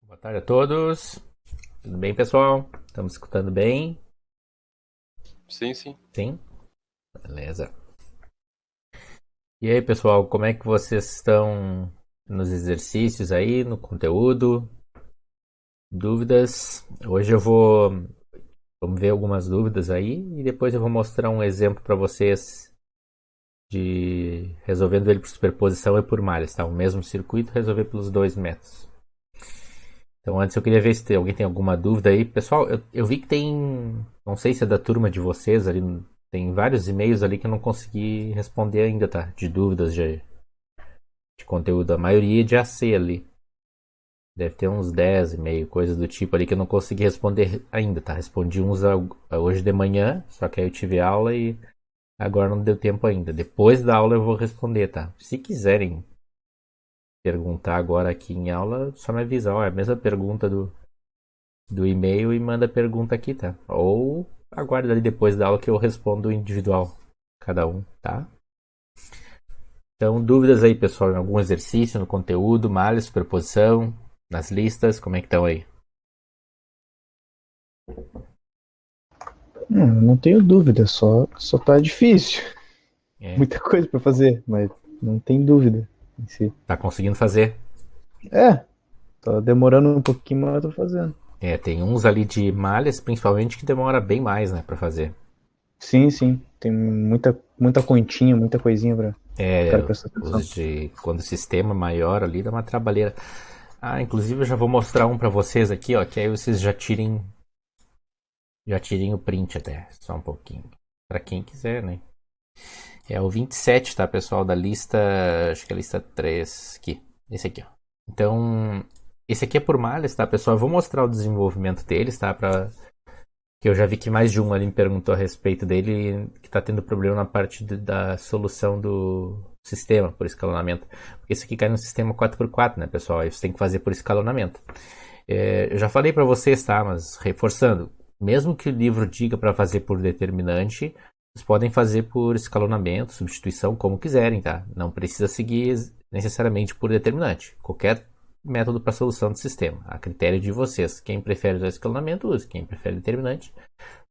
Boa tarde a todos. Tudo bem, pessoal? Estamos escutando bem? Sim, sim. Sim? Beleza. E aí, pessoal, como é que vocês estão nos exercícios aí, no conteúdo? Dúvidas? Hoje vamos ver algumas dúvidas aí e depois eu vou mostrar um exemplo para vocês de resolvendo ele por superposição e por malhas, tá? O mesmo circuito resolver pelos dois métodos. Então, antes eu queria ver se alguém tem alguma dúvida aí. Pessoal, eu vi que tem. Não sei se é da turma de vocês ali. Tem vários e-mails ali que eu não consegui responder ainda, tá? De dúvidas de conteúdo. A maioria é de AC ali. Deve ter uns 10 e-mail, coisas do tipo ali que eu não consegui responder ainda, tá? Respondi uns hoje de manhã, só que aí eu tive aula e agora não deu tempo ainda. Depois da aula eu vou responder, tá? Se quiserem perguntar agora aqui em aula, só me avisar. Ó, é a mesma pergunta do e-mail e manda pergunta aqui, tá? Ou aguarda ali depois da aula que eu respondo individual, cada um, tá? Então, dúvidas aí, pessoal, em algum exercício, no conteúdo, malha, superposição, nas listas, como é que estão aí? Não tenho dúvida, só tá difícil. É, Muita coisa para fazer, mas não tem dúvida em si. tá conseguindo fazer? É, tá demorando um pouquinho, mas eu tô fazendo. É, tem uns ali de malhas, principalmente, que demora bem mais, né, pra fazer. Sim, sim, tem muita continha, muita coisinha pra o É, cara prestar os atenção. de quando o sistema é maior ali dá uma trabalheira. Ah, inclusive eu já vou mostrar um pra vocês aqui, ó, que aí vocês já tirem o print até, só um pouquinho. Pra quem quiser, né? É o 27, tá, pessoal, da lista, acho que é a lista 3 aqui, esse aqui, ó. Então, esse aqui é por malhas, tá, pessoal? Eu vou mostrar o desenvolvimento deles, tá, que eu já vi que mais de um ali me perguntou a respeito dele, que tá tendo problema na parte da solução do sistema por escalonamento. Porque isso aqui cai no sistema 4x4, né, pessoal? Aí você tem que fazer por escalonamento. Eu já falei para vocês, tá, mas reforçando, mesmo que o livro diga para fazer por determinante, vocês podem fazer por escalonamento, substituição, como quiserem, tá? Não precisa seguir necessariamente por determinante. Qualquer método para solução do sistema, a critério de vocês. Quem prefere usar escalonamento, use. Quem prefere determinante,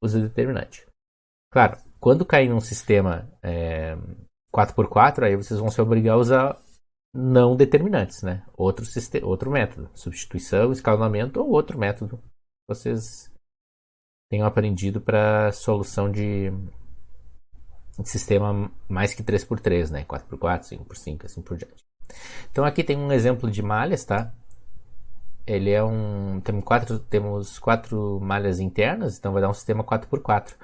use determinante. Claro, quando cair num sistema 4x4, aí vocês vão se obrigar a usar não determinantes, né? Outro método, substituição, escalonamento ou outro método que vocês tenham aprendido para solução de sistema mais que 3x3, né? 4x4, 5x5, assim por diante. Então aqui tem um exemplo de malhas, tá? Ele é temos quatro malhas internas, então vai dar um sistema 4x4.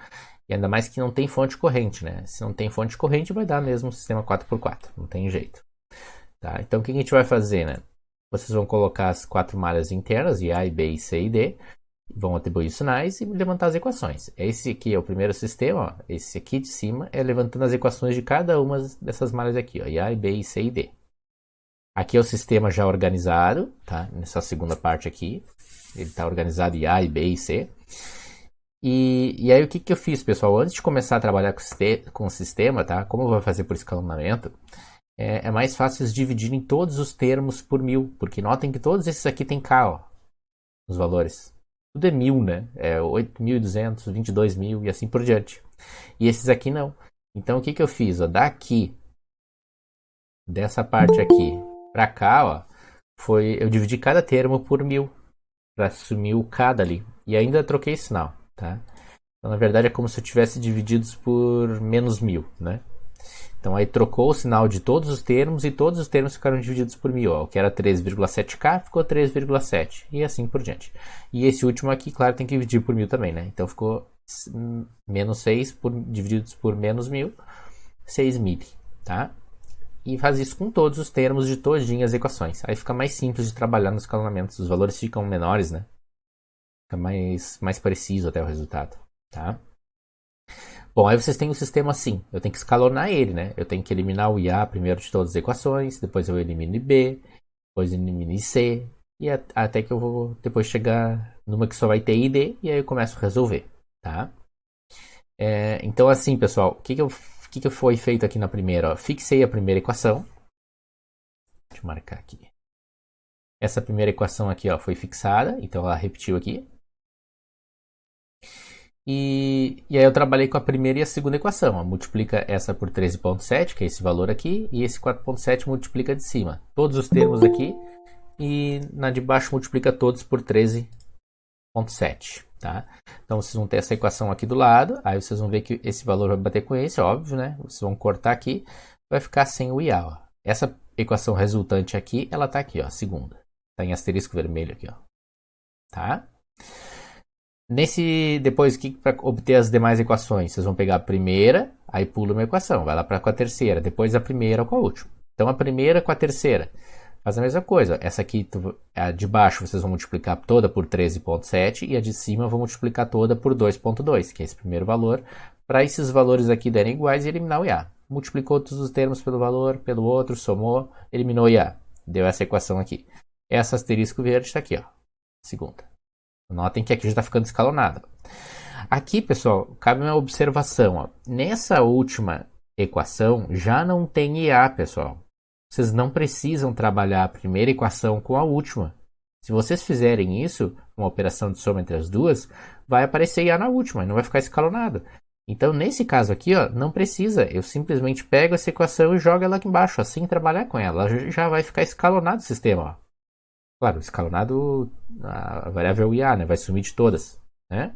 E ainda mais que não tem fonte corrente, né? Se não tem fonte corrente, vai dar mesmo um sistema 4x4, não tem jeito. Tá? Então o que a gente vai fazer, né? Vocês vão colocar as quatro malhas internas, de A, B, C e D, vão atribuir os sinais e levantar as equações. Esse aqui é o primeiro sistema, ó. Esse aqui de cima é levantando as equações de cada uma dessas malhas aqui, ó, A, B, C e D. Aqui é o sistema já organizado, tá? Nessa segunda parte aqui, ele está organizado em A, B e C. E aí o que eu fiz, pessoal? Antes de começar a trabalhar com o sistema, tá? Como eu vou fazer por escalonamento, é mais fácil dividir em todos os termos por 1000, porque notem que todos esses aqui tem K, ó, os valores. Tudo é 1000, né? É 8.200, 22.000 e assim por diante. E esses aqui não. Então o que eu fiz? Ó, daqui, dessa parte aqui pra cá, ó, eu dividi cada termo por 1000 para assumir o K dali. E ainda troquei sinal, tá? Então na verdade é como se eu tivesse divididos por menos 1000, né? Então aí trocou o sinal de todos os termos e todos os termos ficaram divididos por 1000. Ó. O que era 3,7K ficou 3,7 e assim por diante. E esse último aqui, claro, tem que dividir por 1000 também, né? Então ficou menos 6 divididos por menos 1000, 6.000, tá? E faz isso com todos os termos de todinhas as equações. Aí fica mais simples de trabalhar nos escalonamentos. Os valores ficam menores, né? Fica mais preciso até o resultado, tá? Bom, aí vocês têm o sistema assim. Eu tenho que escalonar ele, né? Eu tenho que eliminar o IA primeiro de todas as equações, depois eu elimino B, depois eu elimino C, e até que eu vou depois chegar numa que só vai ter I e D, e aí eu começo a resolver, tá? Então assim, pessoal, o que foi feito aqui na primeira? Ó? Fixei a primeira equação. Deixa eu marcar aqui. Essa primeira equação aqui, ó, foi fixada, então ela repetiu aqui. E aí eu trabalhei com a primeira e a segunda equação. Ó. Multiplica essa por 13,7, que é esse valor aqui, e esse 4,7 multiplica de cima. Todos os termos aqui, e na de baixo multiplica todos por 13,7. Tá? Então vocês vão ter essa equação aqui do lado, aí vocês vão ver que esse valor vai bater com esse, óbvio, né? Vocês vão cortar aqui, vai ficar sem o IA. Ó. Essa equação resultante aqui, ela tá aqui, ó, segunda. Tá em asterisco vermelho aqui, ó. Tá? Depois, para obter as demais equações, vocês vão pegar a primeira, aí pula uma equação, vai lá com a terceira, depois a primeira com a última. Então a primeira com a terceira, faz a mesma coisa. Essa aqui, a de baixo, vocês vão multiplicar toda por 13,7 e a de cima vão multiplicar toda por 2,2, que é esse primeiro valor, para esses valores aqui darem iguais e eliminar o IA. Multiplicou todos os termos pelo valor, pelo outro, somou, eliminou o IA. Deu essa equação aqui. Essa asterisco verde está aqui, ó, segunda. Notem que aqui já está ficando escalonado. Aqui, pessoal, cabe uma observação. Ó. Nessa última equação, já não tem IA, pessoal. Vocês não precisam trabalhar a primeira equação com a última. Se vocês fizerem isso, uma operação de soma entre as duas, vai aparecer IA na última e não vai ficar escalonado. Então, nesse caso aqui, ó, não precisa. Eu simplesmente pego essa equação e jogo ela aqui embaixo. Assim, trabalhar com ela. Já vai ficar escalonado o sistema, ó. Claro, escalonado, a variável IA, né? Vai sumir de todas, né?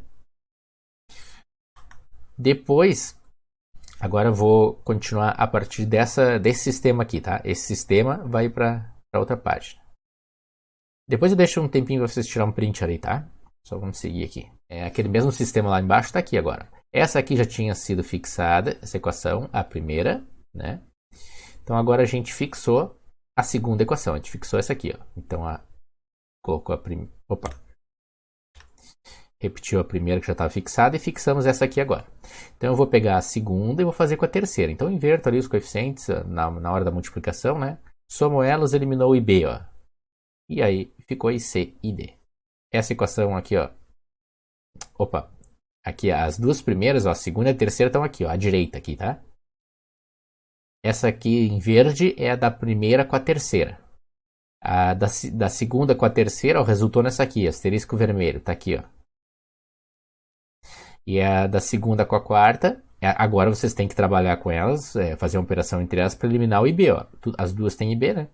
Depois, agora eu vou continuar a partir desse sistema aqui, tá? Esse sistema vai para outra página. Depois eu deixo um tempinho para vocês tirar um print ali, tá? Só vamos seguir aqui. Aquele mesmo sistema lá embaixo está aqui agora. Essa aqui já tinha sido fixada, essa equação, a primeira, né? Então agora a gente fixou a segunda equação. A gente fixou essa aqui, ó. Então colocou a primeira. Opa! Repetiu a primeira que já estava fixada e fixamos essa aqui agora. Então eu vou pegar a segunda e vou fazer com a terceira. Então eu inverto ali os coeficientes na hora da multiplicação, né? Somo elas, eliminou o IB, ó. E aí ficou IC e D. Essa equação aqui, ó. Opa! Aqui as duas primeiras, ó, a segunda e a terceira estão aqui, ó, à direita aqui, tá? Essa aqui em verde é a da primeira com a terceira. A da segunda com a terceira, ó, resultou nessa aqui, asterisco vermelho, tá aqui, ó. E a da segunda com a quarta, agora vocês têm que trabalhar com elas, fazer uma operação entre elas para eliminar o IB, ó. As duas têm IB, né?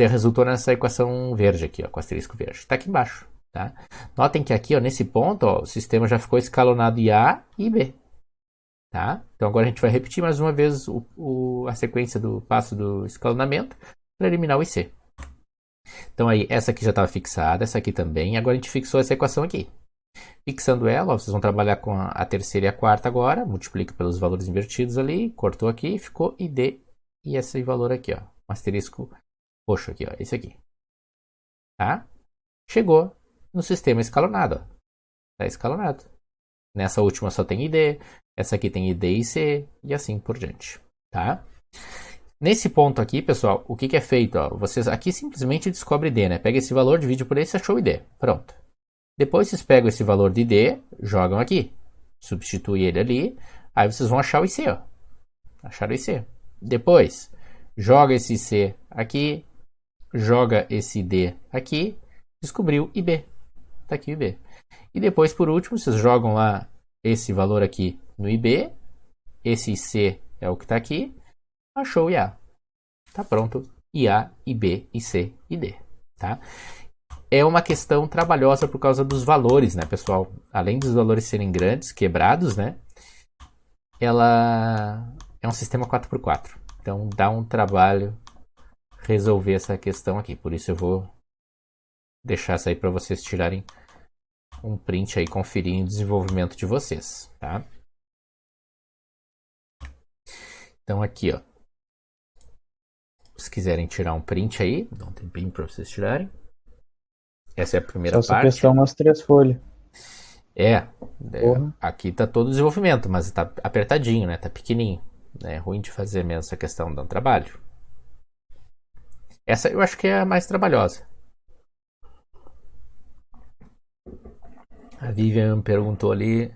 Resultou nessa equação verde aqui, ó, com asterisco verde. Tá aqui embaixo, tá? Notem que aqui, ó, nesse ponto, ó, o sistema já ficou escalonado em A e B. Tá? Então agora a gente vai repetir mais uma vez a sequência do passo do escalonamento para eliminar o IC. Então aí, essa aqui já estava fixada, essa aqui também. Agora a gente fixou essa equação aqui. Fixando ela, ó, vocês vão trabalhar com a terceira e a quarta agora. Multiplica pelos valores invertidos ali. Cortou aqui, ficou ID. E esse valor aqui, ó. Um asterisco roxo aqui, ó. Esse aqui. Tá? Chegou no sistema escalonado, ó. Tá escalonado. Nessa última só tem ID. Essa aqui tem ID e C. E assim por diante. Tá? Nesse ponto aqui, pessoal, o que é feito? Ó, vocês aqui simplesmente descobrem ID, né? Pega esse valor, divide por esse, achou o ID. Pronto. Depois vocês pegam esse valor de ID, jogam aqui. Substitui ele ali. Aí vocês vão achar o IC, ó. Acharam o IC. Depois, joga esse IC aqui. Joga esse ID aqui. Descobriu IB. Tá aqui o IB. E depois, por último, vocês jogam lá esse valor aqui no IB. Esse IC é o que está aqui. Achou o IA. Tá pronto. IA, IB, IC e D. Tá? É uma questão trabalhosa por causa dos valores, né, pessoal? Além dos valores serem grandes, quebrados, né? Ela é um sistema 4x4. Então dá um trabalho resolver essa questão aqui. Por isso eu vou deixar essa aí para vocês tirarem um print aí, conferirem o desenvolvimento de vocês, tá? Então aqui, ó. Se quiserem tirar um print aí, dá um tempinho para vocês tirarem. Essa é a primeira Só parte. essa questão umas 3 folhas. Aqui tá todo o desenvolvimento, mas tá apertadinho, né? Tá pequenininho. É ruim de fazer mesmo essa questão, dá um trabalho. Essa eu acho que é a mais trabalhosa. A Vivian perguntou ali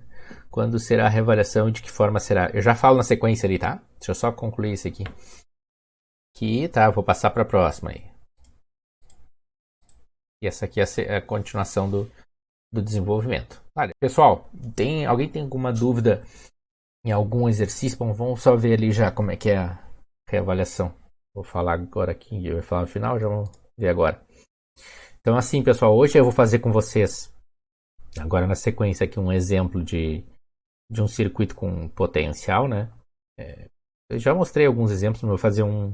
quando será a reavaliação e de que forma será. Eu já falo na sequência ali, tá? Deixa eu só concluir isso aqui. Aqui, tá? Vou passar para a próxima aí. E essa aqui é a continuação do desenvolvimento. Vale. Pessoal, alguém tem alguma dúvida em algum exercício? Bom, vamos só ver ali já como é que é a reavaliação. Vou falar agora aqui, eu vou falar no final, já vamos ver agora. Então assim, pessoal, hoje eu vou fazer com vocês, agora na sequência aqui, um exemplo de um circuito com potencial, né? Eu já mostrei alguns exemplos, mas vou fazer um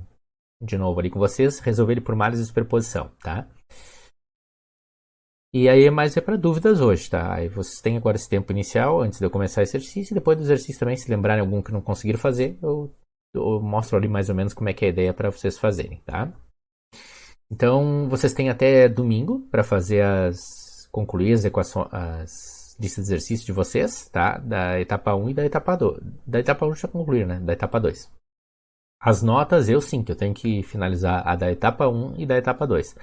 de novo ali com vocês, resolver ele por malhas de superposição, tá? E aí mais é para dúvidas hoje, tá? Aí vocês têm agora esse tempo inicial, antes de eu começar o exercício, e depois do exercício também, se lembrarem algum que não conseguiram fazer, eu mostro ali mais ou menos como é que é a ideia para vocês fazerem, tá? Então, vocês têm até domingo para fazer concluir as equações, as listas de exercícios de vocês, tá? Da etapa 1 e da etapa 2. Da etapa 1 já concluir, né? Da etapa 2. As notas, que eu tenho que finalizar a da etapa 1 e da etapa 2.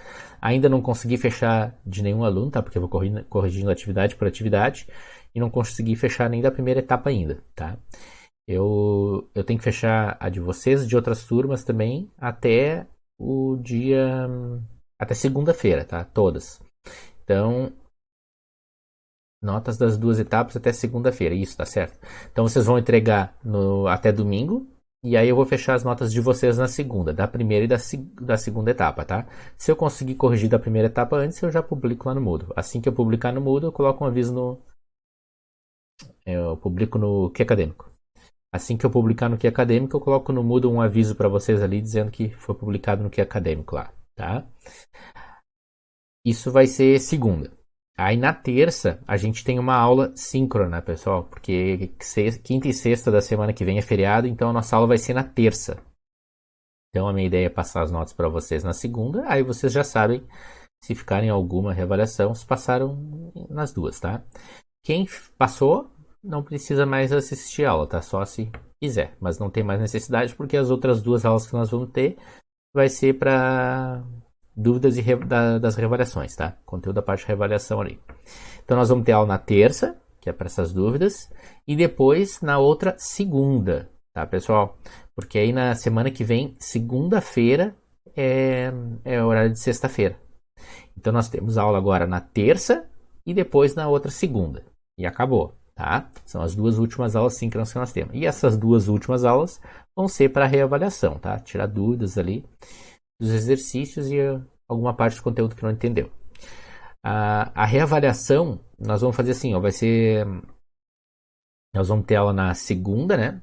Ainda não consegui fechar de nenhum aluno, tá? Porque eu vou corrigindo atividade por atividade e não consegui fechar nem da primeira etapa ainda, tá? Eu tenho que fechar a de vocês, de outras turmas também, até o dia... até segunda-feira, tá? Todas. Então, notas das duas etapas até segunda-feira, isso, tá certo? Então vocês vão entregar até domingo, e aí eu vou fechar as notas de vocês na segunda, da primeira e da segunda etapa, tá? Se eu conseguir corrigir da primeira etapa antes, eu já publico lá no Moodle. Assim que eu publicar no Moodle, eu coloco um aviso eu publico no Que Acadêmico. Assim que eu publicar no Que Acadêmico, eu coloco no Moodle um aviso para vocês ali, dizendo que foi publicado no Que Acadêmico lá, tá? Isso vai ser segunda. Aí na terça a gente tem uma aula síncrona, pessoal, porque quinta e sexta da semana que vem é feriado, então a nossa aula vai ser na terça. Então a minha ideia é passar as notas para vocês na segunda, aí vocês já sabem se ficarem alguma reavaliação, se passaram nas duas, tá? Quem passou não precisa mais assistir a aula, tá? Só se quiser, mas não tem mais necessidade porque as outras duas aulas que nós vamos ter vai ser para dúvidas das reavaliações, tá? Conteúdo da parte de reavaliação ali. Então nós vamos ter aula na terça, que é para essas dúvidas, e depois na outra segunda, tá, pessoal? Porque aí na semana que vem, segunda-feira, é horário de sexta-feira. Então nós temos aula agora na terça e depois na outra segunda. E acabou, tá? São as duas últimas aulas síncronas que nós temos. E essas duas últimas aulas vão ser para reavaliação, tá? Tirar dúvidas ali dos exercícios e alguma parte do conteúdo que não entendeu. A reavaliação, nós vamos fazer assim, ó, vai ser... Nós vamos ter aula na segunda, né?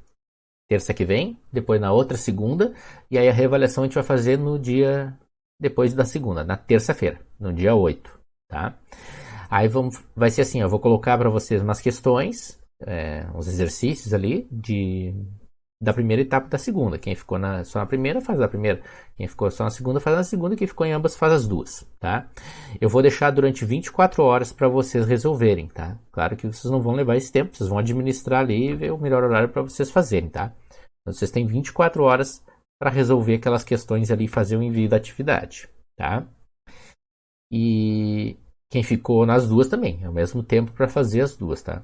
Terça que vem, depois na outra segunda, e aí a reavaliação a gente vai fazer no dia depois da segunda, na terça-feira, no dia 8, tá? Aí vai ser assim, eu vou colocar para vocês umas questões, uns exercícios ali da primeira etapa e da segunda. Quem ficou só na primeira faz a primeira, quem ficou só na segunda faz a segunda, e quem ficou em ambas faz as duas, tá? Eu vou deixar durante 24 horas para vocês resolverem, tá? Claro que vocês não vão levar esse tempo, vocês vão administrar ali e ver o melhor horário para vocês fazerem, tá? Então vocês têm 24 horas para resolver aquelas questões ali e fazer o envio da atividade, tá? E quem ficou nas duas também, é o mesmo tempo para fazer as duas, tá?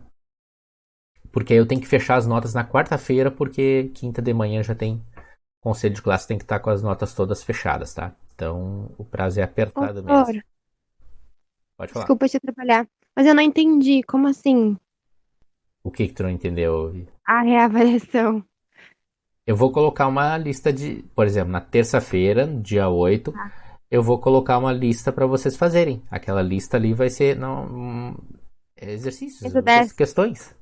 Porque aí eu tenho que fechar as notas na quarta-feira, porque quinta de manhã já tem conselho de classe, tem que estar com as notas todas fechadas, tá? Então o prazo é apertado mesmo. Pode falar. Desculpa te atrapalhar, mas eu não entendi. Como assim? O que tu não entendeu? A reavaliação. Eu vou colocar uma lista por exemplo, na terça-feira, dia 8, eu vou colocar uma lista para vocês fazerem. Aquela lista ali vai ser exercícios, questões.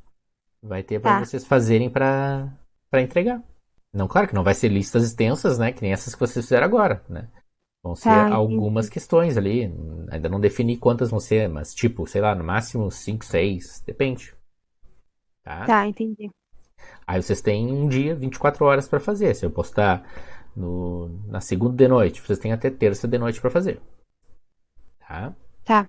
Vai ter para vocês fazerem para entregar. Não, claro que não vai ser listas extensas, né? Que nem essas que vocês fizeram agora, né? Vão ser algumas questões ali. Ainda não defini quantas vão ser, mas tipo, sei lá, no máximo 5, 6, depende. Tá, entendi. Aí vocês têm um dia, 24 horas para fazer. Se eu postar na segunda de noite, vocês têm até terça de noite para fazer. Tá.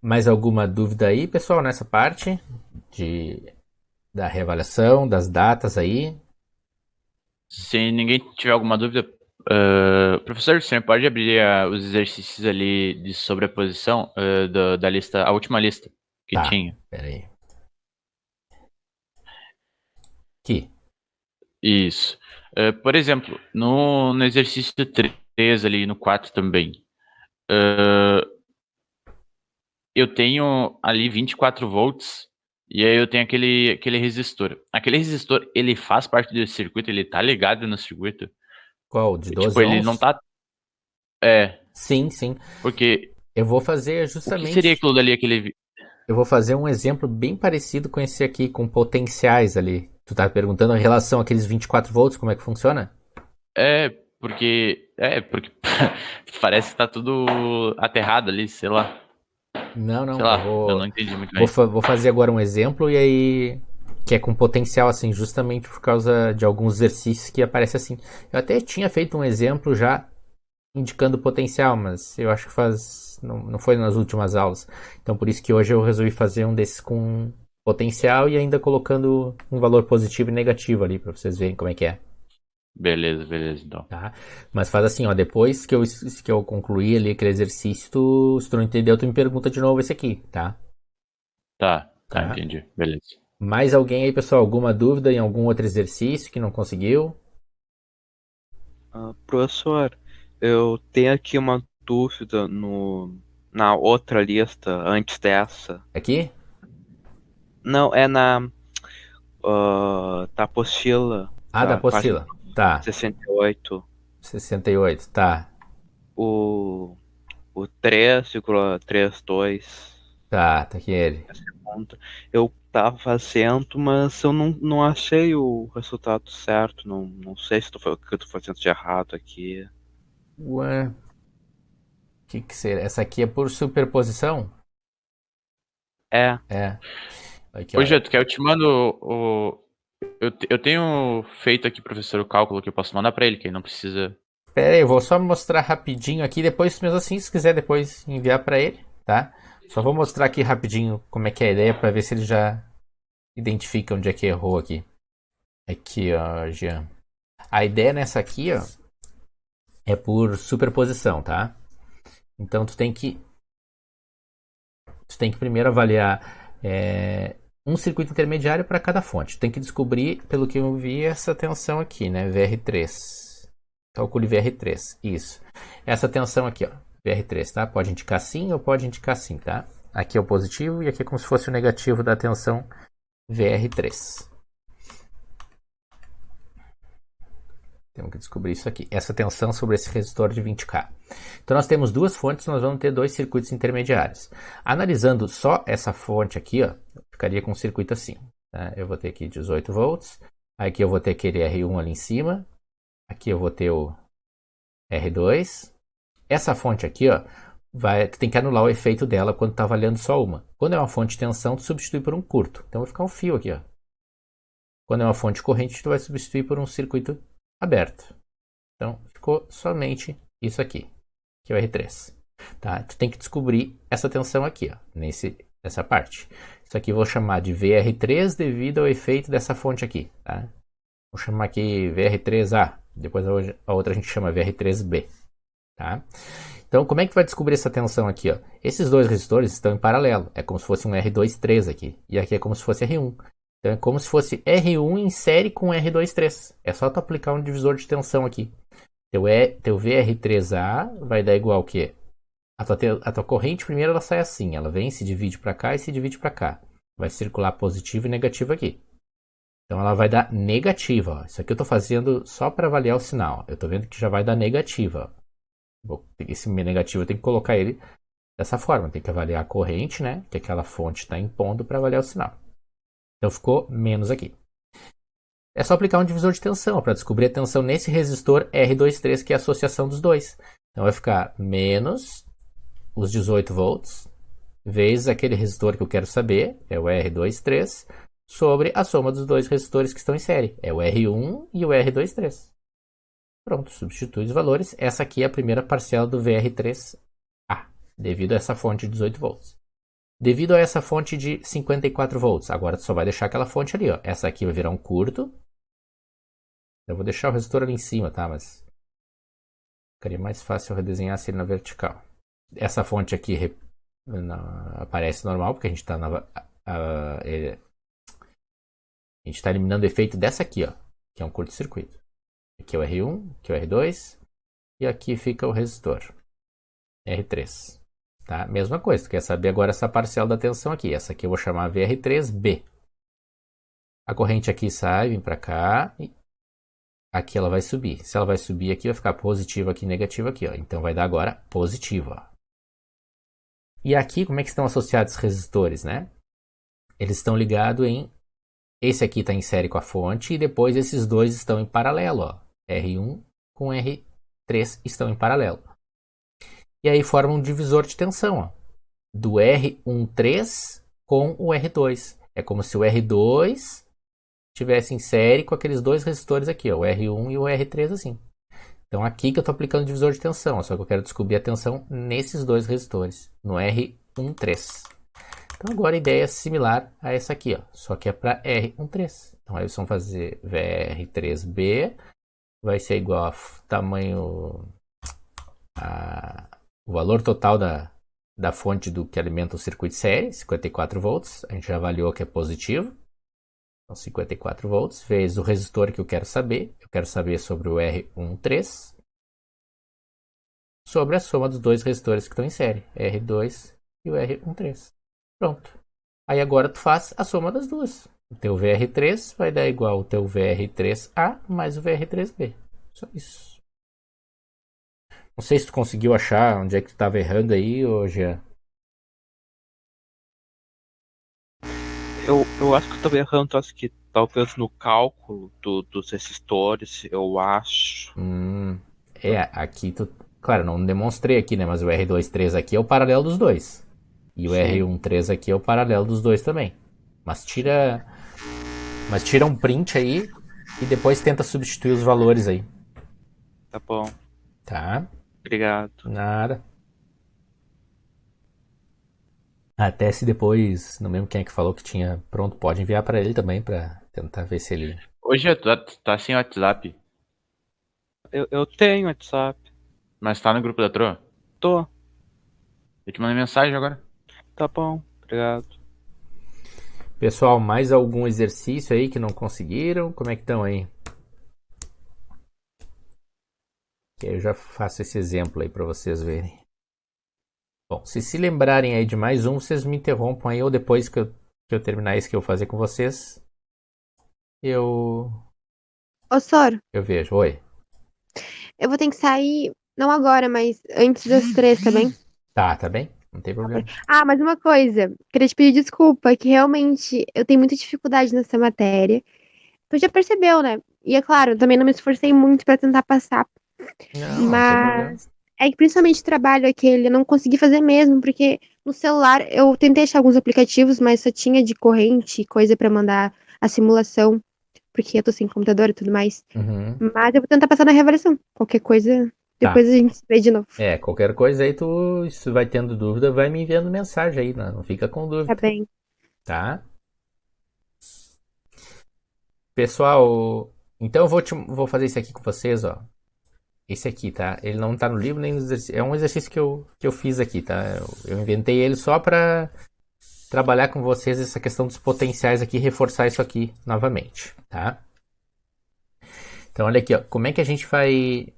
Mais alguma dúvida aí, pessoal, nessa parte da reavaliação, das datas aí? Se ninguém tiver alguma dúvida, professor, você pode abrir os exercícios ali de sobreposição da lista, a última lista que tinha. Peraí. Aqui. Isso. Por exemplo, no exercício 3 ali, no 4 também, ah, eu tenho ali 24 volts e aí eu tenho aquele resistor. Aquele resistor, ele faz parte desse circuito, ele tá ligado no circuito. Qual? De Tipo, 12 ele não ohms? tá. É, Sim, sim. porque Eu vou fazer o que seria justamente. aquilo dali, aquele. Eu vou fazer um exemplo bem parecido com esse aqui, com potenciais ali. Tu tá perguntando em relação àqueles 24 volts, como é que funciona? É, porque. É, porque parece que tá tudo aterrado ali, sei lá. Não, Sei não, eu lá, eu não vou, entendi muito vou, bem. fa- vou fazer agora um exemplo e aí que é com potencial assim, justamente por causa de alguns exercícios que aparece assim. Eu até tinha feito um exemplo já indicando potencial, mas eu acho que não foi nas últimas aulas. Então por isso que hoje eu resolvi fazer um desses com potencial e ainda colocando um valor positivo e negativo ali para vocês verem como é que é. Beleza, beleza, então. Tá? Mas faz assim, ó, depois que eu concluir ali aquele exercício, se tu não entendeu, tu me pergunta de novo esse aqui, tá? Tá, Tá? entendi. Beleza. Mais alguém aí, pessoal? Alguma dúvida em algum outro exercício que não conseguiu? Professor, eu tenho aqui uma dúvida na outra lista antes dessa. Aqui? Não, é na da apostila Ah, da da página apostila. Tá. 68. 68, tá. O, o 3,32. Tá aqui ele. Conta. Eu tava fazendo, mas eu não achei o resultado certo. Não sei se o que eu tô fazendo de errado aqui. Ué, que será? Essa aqui é por superposição? É, É. Aqui, Ô, ó. Jeto, que eu te mando eu tenho feito aqui, professor, o cálculo que eu posso mandar pra ele, que ele não precisa. Pera aí, eu vou só mostrar rapidinho aqui, depois, mesmo assim, se quiser depois enviar pra ele, tá? Só vou mostrar aqui rapidinho como é que é a ideia pra ver se ele já identifica onde é que errou aqui. Aqui, ó, Jean. A ideia nessa aqui, ó, é por superposição, tá? Então tu tem que primeiro avaliar um circuito intermediário para cada fonte. Tu tem que descobrir, pelo que eu vi, essa tensão aqui, né? VR3. Calcule VR3. Isso. Essa tensão aqui, ó. VR3, tá? Pode indicar sim ou pode indicar sim, tá? Aqui é o positivo e aqui é como se fosse o negativo da tensão VR3. Temos que descobrir isso aqui. Essa tensão sobre esse resistor de 20K. Então nós temos duas fontes, nós vamos ter dois circuitos intermediários. Analisando só essa fonte aqui, ó, ficaria com um circuito assim. Tá? Eu vou ter aqui 18 volts. Aqui eu vou ter aquele R1 ali em cima. Aqui eu vou ter o R2. Essa fonte aqui, ó, tu tem que anular o efeito dela quando está avaliando só uma. Quando é uma fonte de tensão, tu substitui por um curto. Então vai ficar um fio aqui, ó. Quando é uma fonte corrente, tu vai substituir por um circuito aberto. Então, ficou somente isso aqui, que é o R3. Tá? Tu tem que descobrir essa tensão aqui, ó, nessa parte. Isso aqui eu vou chamar de VR3 devido ao efeito dessa fonte aqui. Tá? Vou chamar aqui VR3A. Depois a outra a gente chama VR3B. Tá? Então, como é que tu vai descobrir essa tensão aqui? Ó? Esses dois resistores estão em paralelo. É como se fosse um R23 aqui. E aqui é como se fosse R1. Então é como se fosse R1 em série com R23. É só tu aplicar um divisor de tensão aqui. Teu VR3A vai dar igual o quê? A tua corrente primeiro ela sai assim. Ela vem, se divide para cá e se divide para cá. Vai circular positivo e negativo aqui. Então ela vai dar negativa. Ó. Isso aqui eu estou fazendo só para avaliar o sinal. Eu estou vendo que já vai dar negativa. Esse negativo eu tenho que colocar ele dessa forma. Tem que avaliar a corrente, né? Que aquela fonte está impondo para avaliar o sinal. Então ficou menos aqui. É só aplicar um divisor de tensão para descobrir a tensão nesse resistor R23, que é a associação dos dois. Então vai ficar menos os 18 volts, vezes aquele resistor que eu quero saber, é o R23, sobre a soma dos dois resistores que estão em série, é o R1 e o R23. Pronto, substitui os valores. Essa aqui é a primeira parcela do VR3A, devido a essa fonte de 18 volts. Devido a essa fonte de 54 volts, agora tu só vai deixar aquela fonte ali, ó. Essa aqui vai virar um curto. Eu vou deixar o resistor ali em cima, tá? Mas ficaria mais fácil eu redesenhar ele na vertical. Essa fonte aqui aparece normal, porque a gente está eliminando o efeito dessa aqui, ó, que é um curto-circuito. Aqui é o R1, aqui é o R2 e aqui fica o resistor. R3. Tá? Mesma coisa, tu quer saber agora essa parcial da tensão aqui. Essa aqui eu vou chamar VR3B. A corrente aqui sai, vem para cá. E aqui ela vai subir. Se ela vai subir aqui, vai ficar positiva aqui, negativa aqui. Ó. Então vai dar agora positivo. Ó. E aqui, como é que estão associados os resistores, né? Eles estão ligados em... Esse aqui está em série com a fonte. E depois esses dois estão em paralelo. Ó. R1 com R3 estão em paralelo. E aí forma um divisor de tensão, ó, do R13 com o R2. É como se o R2 estivesse em série com aqueles dois resistores aqui, ó, o R1 e o R3 assim. Então aqui que eu estou aplicando o divisor de tensão, ó, só que eu quero descobrir a tensão nesses dois resistores, no R13. Então agora a ideia é similar a essa aqui, ó, só que é para R13. Então aí vocês vão fazer VR3B, vai ser igual a tamanho... O valor total da fonte do que alimenta o circuito série, 54 volts, a gente já avaliou que é positivo. Então 54 volts, vezes o resistor que eu quero saber sobre o R13, sobre a soma dos dois resistores que estão em série, R2 e o R13. Pronto. Aí agora tu faz a soma das duas. O teu VR3 vai dar igual ao teu VR3A mais o VR3B. Só isso. Não sei se tu conseguiu achar onde é que tu estava errando aí, ô Jean. Eu acho que eu estava errando, acho que talvez no cálculo dos resistores, eu acho. Aqui tu... Claro, não demonstrei aqui, né? Mas o R23 aqui é o paralelo dos dois. E o R13 aqui é o paralelo dos dois também. Mas tira um print aí e depois tenta substituir os valores aí. Tá bom. Tá? Obrigado. Nada. Até se depois, não lembro quem é que falou que tinha pronto, pode enviar pra ele também pra tentar ver se ele... Hoje tá sem WhatsApp, Eu tenho WhatsApp. mas tá no grupo da Tro? Tô. Eu te mandei mensagem agora. Tá bom. Obrigado. Pessoal, mais algum exercício aí que não conseguiram? Como é que estão aí? Que aí eu já faço esse exemplo aí pra vocês verem. Bom, se lembrarem aí de mais um, vocês me interrompam aí, ou depois que eu terminar isso que eu vou fazer com vocês, Ô, Soro, eu vejo. Oi. eu vou ter que sair, não agora, mas antes das 3, tá bem? Tá bem? Não tem problema. Ah, mas uma coisa, queria te pedir desculpa, que realmente eu tenho muita dificuldade nessa matéria. Tu já percebeu, né? E é claro, eu também não me esforcei muito pra tentar passar. Não tem problema. Mas é que principalmente o trabalho aquele eu não consegui fazer mesmo, porque no celular eu tentei achar alguns aplicativos, mas só tinha de corrente, coisa pra mandar a simulação, porque eu tô sem computador e tudo mais. Uhum. Mas eu vou tentar passar na reavaliação. Qualquer coisa, depois a gente se vê de novo. Qualquer coisa aí se vai tendo dúvida, vai me enviando mensagem aí, não fica com dúvida. Tá bem. Tá? Pessoal, então eu vou fazer isso aqui com vocês, ó. Esse aqui, tá? Ele não tá no livro nem no exercício. É um exercício que eu fiz aqui, tá? Eu inventei ele só pra trabalhar com vocês essa questão dos potenciais aqui, reforçar isso aqui novamente, tá? Então, olha aqui, ó. Como é que a gente vai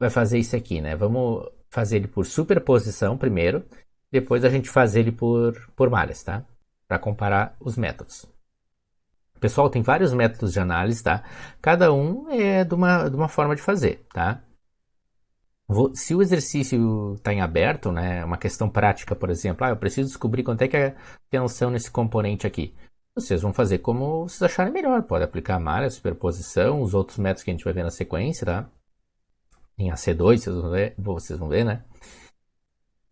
fazer isso aqui, né? Vamos fazer ele por superposição primeiro, depois a gente faz ele por malhas, tá? Para comparar os métodos. Pessoal, tem vários métodos de análise, tá? Cada um é de uma forma de fazer, tá? Se o exercício está em aberto, né? Uma questão prática, por exemplo, eu preciso descobrir quanto é que é a tensão nesse componente aqui. Vocês vão fazer como vocês acharem melhor. Pode aplicar malha, superposição, os outros métodos que a gente vai ver na sequência, tá? Em AC2, vocês vão ver, né?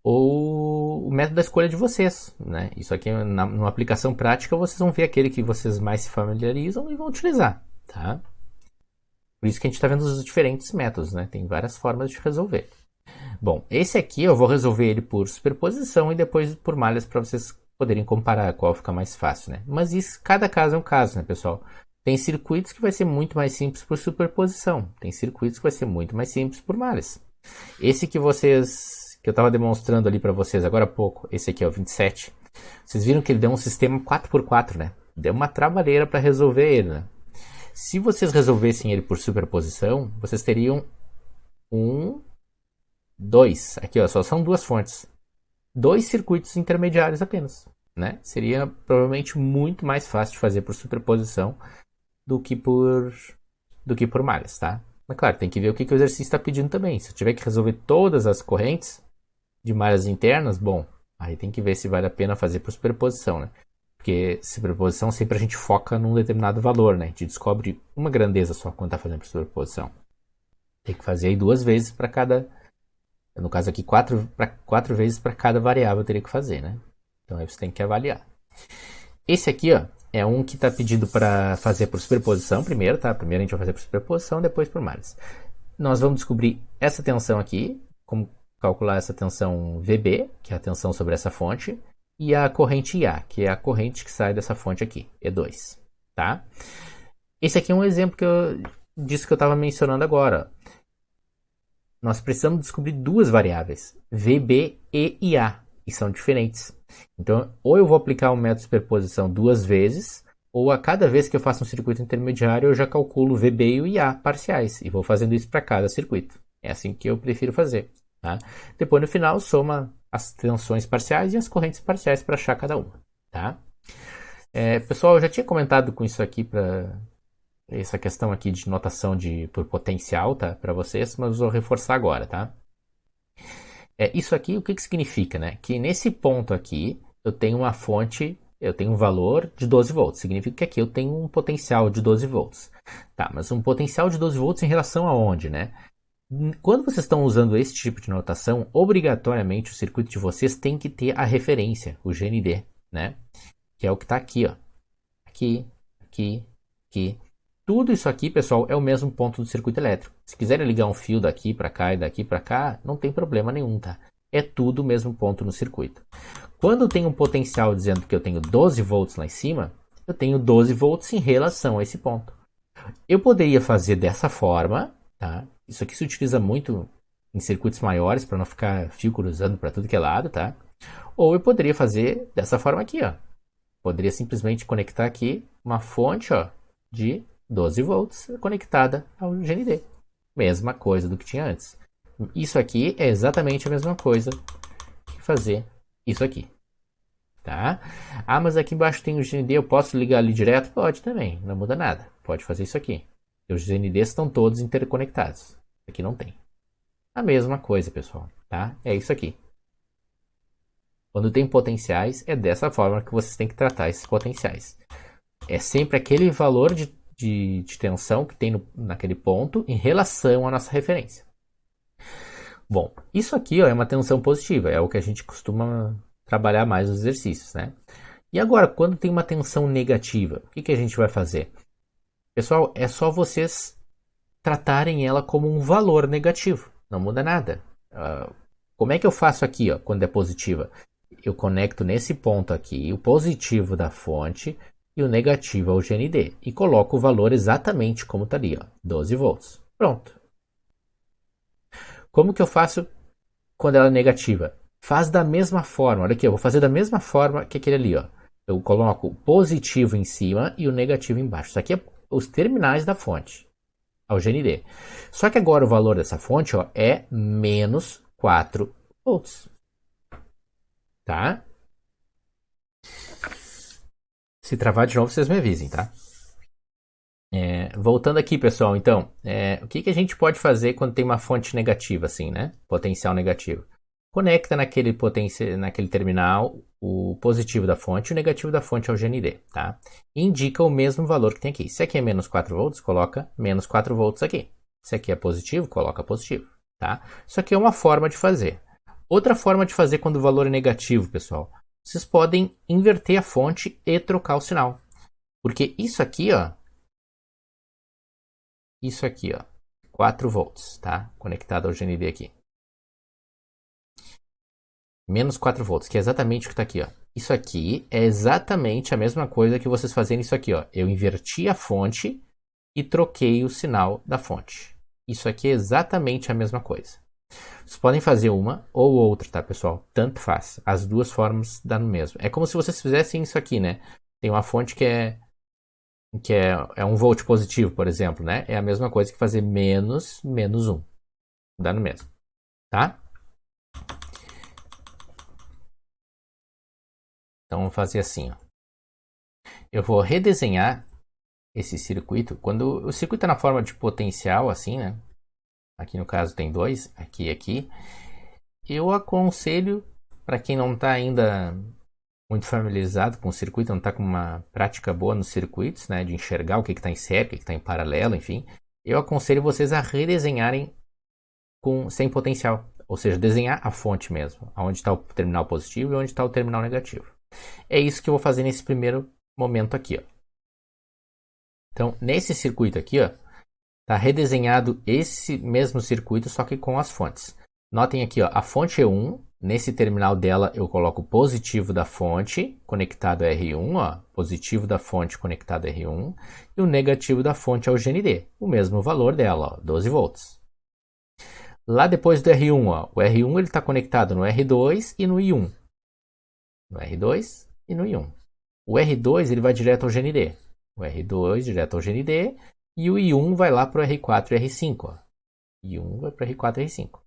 Ou o método da escolha de vocês, né? Isso aqui, numa aplicação prática, vocês vão ver aquele que vocês mais se familiarizam e vão utilizar, tá? Por isso que a gente está vendo os diferentes métodos, né? Tem várias formas de resolver. Bom, esse aqui eu vou resolver ele por superposição e depois por malhas para vocês poderem comparar qual fica mais fácil, né? Mas isso, cada caso é um caso, né, pessoal? Tem circuitos que vai ser muito mais simples por superposição. Tem circuitos que vai ser muito mais simples por malhas. Esse que eu estava demonstrando ali para vocês agora há pouco, esse aqui é o 27. Vocês viram que ele deu um sistema 4x4, né? Deu uma trabalheira para resolver ele, né? Se vocês resolvessem ele por superposição, vocês teriam 1, 2. Aqui, ó, só são duas fontes. 2 circuitos intermediários apenas, né? Seria provavelmente muito mais fácil de fazer por superposição do que por malhas, tá? Mas claro, tem que ver o que o exercício está pedindo também. Se eu tiver que resolver todas as correntes de malhas internas, bom, aí tem que ver se vale a pena fazer por superposição, né? Porque superposição sempre a gente foca num determinado valor, né? A gente descobre uma grandeza só quando está fazendo por superposição. Tem que fazer aí 2 vezes para cada... No caso aqui, 4 vezes para cada variável eu teria que fazer, né? Então aí você tem que avaliar. Esse aqui, ó, é um que está pedido para fazer por superposição primeiro, tá? Primeiro a gente vai fazer por superposição, depois por malhas. Nós vamos descobrir essa tensão aqui, como calcular essa tensão VB, que é a tensão sobre essa fonte, e a corrente IA, que é a corrente que sai dessa fonte aqui, E2, tá? Esse aqui é um exemplo disso que eu estava mencionando agora. Nós precisamos descobrir duas variáveis, VB e IA, e são diferentes. Então, ou eu vou aplicar o método de superposição 2 vezes, ou a cada vez que eu faço um circuito intermediário, eu já calculo o VB e o IA parciais, e vou fazendo isso para cada circuito. É assim que eu prefiro fazer. Tá? Depois, no final, soma as tensões parciais e as correntes parciais para achar cada uma. Tá? Pessoal, eu já tinha comentado com isso aqui para essa questão aqui de notação por potencial, tá? Para vocês, mas vou reforçar agora, tá? Isso aqui, o que significa, né? Que nesse ponto aqui, eu tenho uma fonte, eu tenho um valor de 12 volts. Significa que aqui eu tenho um potencial de 12 volts. Tá, mas um potencial de 12 volts em relação a onde, né? Quando vocês estão usando esse tipo de notação, obrigatoriamente o circuito de vocês tem que ter a referência, o GND, né? Que é o que está aqui, ó. Aqui, aqui, aqui. Tudo isso aqui, pessoal, é o mesmo ponto do circuito elétrico. Se quiserem ligar um fio daqui para cá e daqui para cá, não tem problema nenhum, tá? É tudo o mesmo ponto no circuito. Quando eu tenho um potencial dizendo que eu tenho 12 volts lá em cima, eu tenho 12 volts em relação a esse ponto. Eu poderia fazer dessa forma, tá? Isso aqui se utiliza muito em circuitos maiores para não ficar fio cruzando para tudo que é lado, tá? Ou eu poderia fazer dessa forma aqui, ó. Poderia simplesmente conectar aqui uma fonte, ó, de 12 volts conectada ao GND. Mesma coisa do que tinha antes. Isso aqui é exatamente a mesma coisa que fazer isso aqui. Tá? Ah, mas aqui embaixo tem o GND, eu posso ligar ali direto? Pode também, não muda nada. Pode fazer isso aqui. Os GNDs estão todos interconectados. Aqui não tem. A mesma coisa, pessoal. Tá? É isso aqui. Quando tem potenciais, é dessa forma que vocês têm que tratar esses potenciais. É sempre aquele valor de tensão que tem naquele ponto em relação à nossa referência. Bom, isso aqui, ó, é uma tensão positiva, é o que a gente costuma trabalhar mais nos exercícios, né? E agora, quando tem uma tensão negativa, o que a gente vai fazer? Pessoal, é só vocês tratarem ela como um valor negativo, não muda nada. Como é que eu faço aqui, ó, quando é positiva? Eu conecto nesse ponto aqui o positivo da fonte e o negativo ao GND. E coloco o valor exatamente como está ali, ó, 12 volts. Pronto. Como que eu faço quando ela é negativa? Faz da mesma forma. Olha aqui, eu vou fazer da mesma forma que aquele ali, ó. Eu coloco o positivo em cima e o negativo embaixo. Isso aqui é os terminais da fonte ao GND. Só que agora o valor dessa fonte, ó, é menos 4 volts. Tá? Se travar de novo, vocês me avisem, tá? Voltando aqui, pessoal, então, o que a gente pode fazer quando tem uma fonte negativa, assim, né? Potencial negativo. Conecta naquele terminal o positivo da fonte e o negativo da fonte ao GND, tá? E indica o mesmo valor que tem aqui. Se aqui é menos 4 volts, coloca menos 4 volts aqui. Se aqui é positivo, coloca positivo, tá? Isso aqui é uma forma de fazer. Outra forma de fazer quando o valor é negativo, pessoal, vocês podem inverter a fonte e trocar o sinal. Porque isso aqui, ó, 4 volts, tá? Conectado ao GND aqui. Menos 4 volts, que é exatamente o que está aqui, ó. Isso aqui é exatamente a mesma coisa que vocês fazerem isso aqui, ó. Eu inverti a fonte e troquei o sinal da fonte. Isso aqui é exatamente a mesma coisa. Vocês podem fazer uma ou outra, tá, pessoal? Tanto faz. As duas formas dá no mesmo. É como se vocês fizessem isso aqui, né? Tem uma fonte que é 1 volt positivo, por exemplo, né? É a mesma coisa que fazer menos 1. Dá no mesmo, tá? Então vamos fazer assim, ó. Eu vou redesenhar esse circuito. Quando o circuito é na forma de potencial, assim, né? Aqui no caso tem 2, aqui e aqui. Eu aconselho, para quem não está ainda muito familiarizado com o circuito, não está com uma prática boa nos circuitos, né? De enxergar o que está em série, o que está em paralelo, enfim. Eu aconselho vocês a redesenharem sem potencial. Ou seja, desenhar a fonte mesmo. Onde está o terminal positivo e onde está o terminal negativo. É isso que eu vou fazer nesse primeiro momento aqui, ó. Então, nesse circuito aqui, ó, está redesenhado esse mesmo circuito, só que com as fontes. Notem aqui, ó, a fonte E1, nesse terminal dela eu coloco o positivo da fonte conectado a R1, ó, positivo da fonte conectado a R1, e o negativo da fonte ao GND, o mesmo valor dela, ó, 12 volts. Lá depois do R1, ó, o R1 está conectado no R2 e no I1. No R2 e no I1. O R2 ele vai direto ao GND. O R2 direto ao GND e o I1 vai lá para o R4 e R5. Ó. I1 vai para o R4 e R5.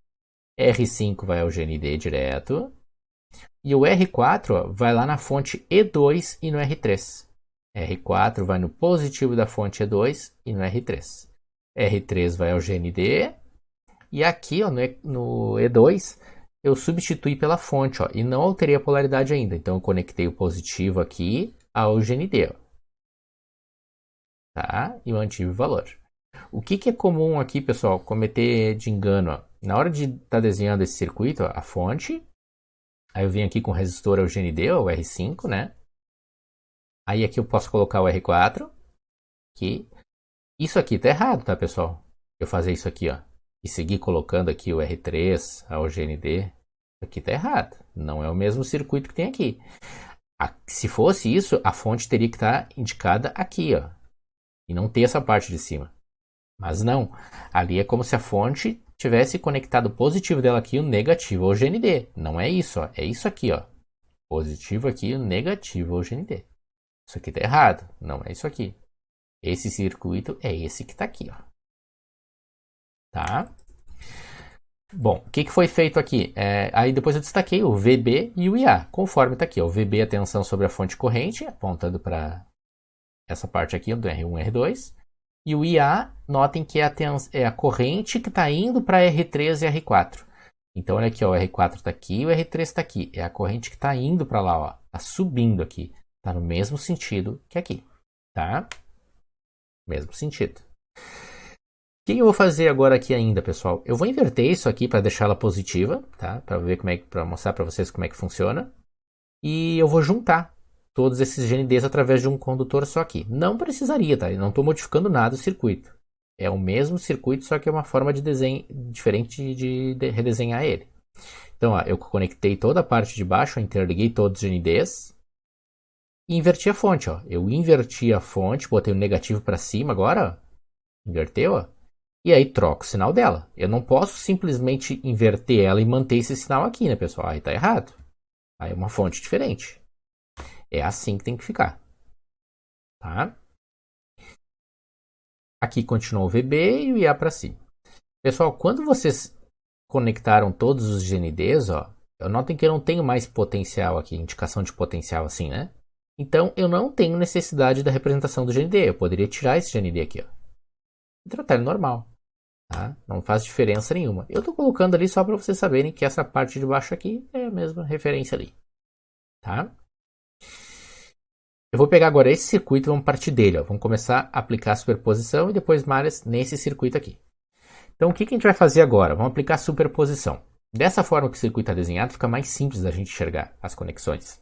R5 vai ao GND direto. E o R4 ó, vai lá na fonte E2 e no R3. R4 vai no positivo da fonte E2 e no R3. R3 vai ao GND. E aqui ó, no E2 eu substituí pela fonte ó, e não alterei a polaridade ainda. Então eu conectei o positivo aqui ao GND. Ó. Tá? E mantive o valor. O que é comum aqui, pessoal, cometer de engano? Ó? Na hora de estar desenhando esse circuito, ó, a fonte, aí eu venho aqui com o resistor ao GND, ó, o R5, né? Aí aqui eu posso colocar o R4, que isso aqui tá errado, tá, pessoal? Eu fazer isso aqui, ó, e seguir colocando aqui o R3 ao GND, isso aqui tá errado. Não é o mesmo circuito que tem aqui. Se fosse isso, a fonte teria que estar indicada aqui, ó, e não ter essa parte de cima. Mas não, ali é como se a fonte tivesse conectado o positivo dela aqui e o negativo ao GND. Não é isso, ó. É isso aqui, ó. Positivo aqui e o negativo ao GND. Isso aqui tá errado. Não é isso aqui. Esse circuito é esse que tá aqui, ó. Tá? Bom, o que foi feito aqui? Aí depois eu destaquei o VB e o IA, conforme tá aqui. Ó. O VB é a tensão sobre a fonte corrente, apontando para essa parte aqui do R1 e R2. E o IA, notem que é a corrente que está indo para R3 e R4. Então, olha aqui, ó, o R4 está aqui e o R3 está aqui. É a corrente que está indo para lá, ó. Está subindo aqui. Está no mesmo sentido que aqui. Tá? Mesmo sentido. O que eu vou fazer agora aqui ainda, pessoal? Eu vou inverter isso aqui para deixá-la positiva, tá? Para mostrar para vocês como é que funciona. E eu vou juntar todos esses GNDs através de um condutor só aqui. Não precisaria, tá? Eu não estou modificando nada o circuito. É o mesmo circuito, só que é uma forma de desenho diferente de redesenhar ele. Então, ó, eu conectei toda a parte de baixo, interliguei todos os GNDs e inverti a fonte. Ó. Eu inverti a fonte, botei o negativo para cima agora, ó. Inverteu, ó. E aí troco o sinal dela. Eu não posso simplesmente inverter ela e manter esse sinal aqui, né, pessoal? Aí tá errado. Aí é uma fonte diferente. É assim que tem que ficar. Tá? Aqui continua o VB e o IA para cima. Pessoal, quando vocês conectaram todos os GNDs, ó, notem que eu não tenho mais potencial aqui, indicação de potencial assim, né? Então eu não tenho necessidade da representação do GND. Eu poderia tirar esse GND aqui, ó, e tratar ele normal. Tá? Não faz diferença nenhuma. Eu estou colocando ali só para vocês saberem que essa parte de baixo aqui é a mesma referência ali. Tá? Eu vou pegar agora esse circuito e vamos partir dele. Ó. Vamos começar a aplicar a superposição e depois malhas nesse circuito aqui. Então o que a gente vai fazer agora? Vamos aplicar a superposição. Dessa forma que o circuito está desenhado, fica mais simples da gente enxergar as conexões.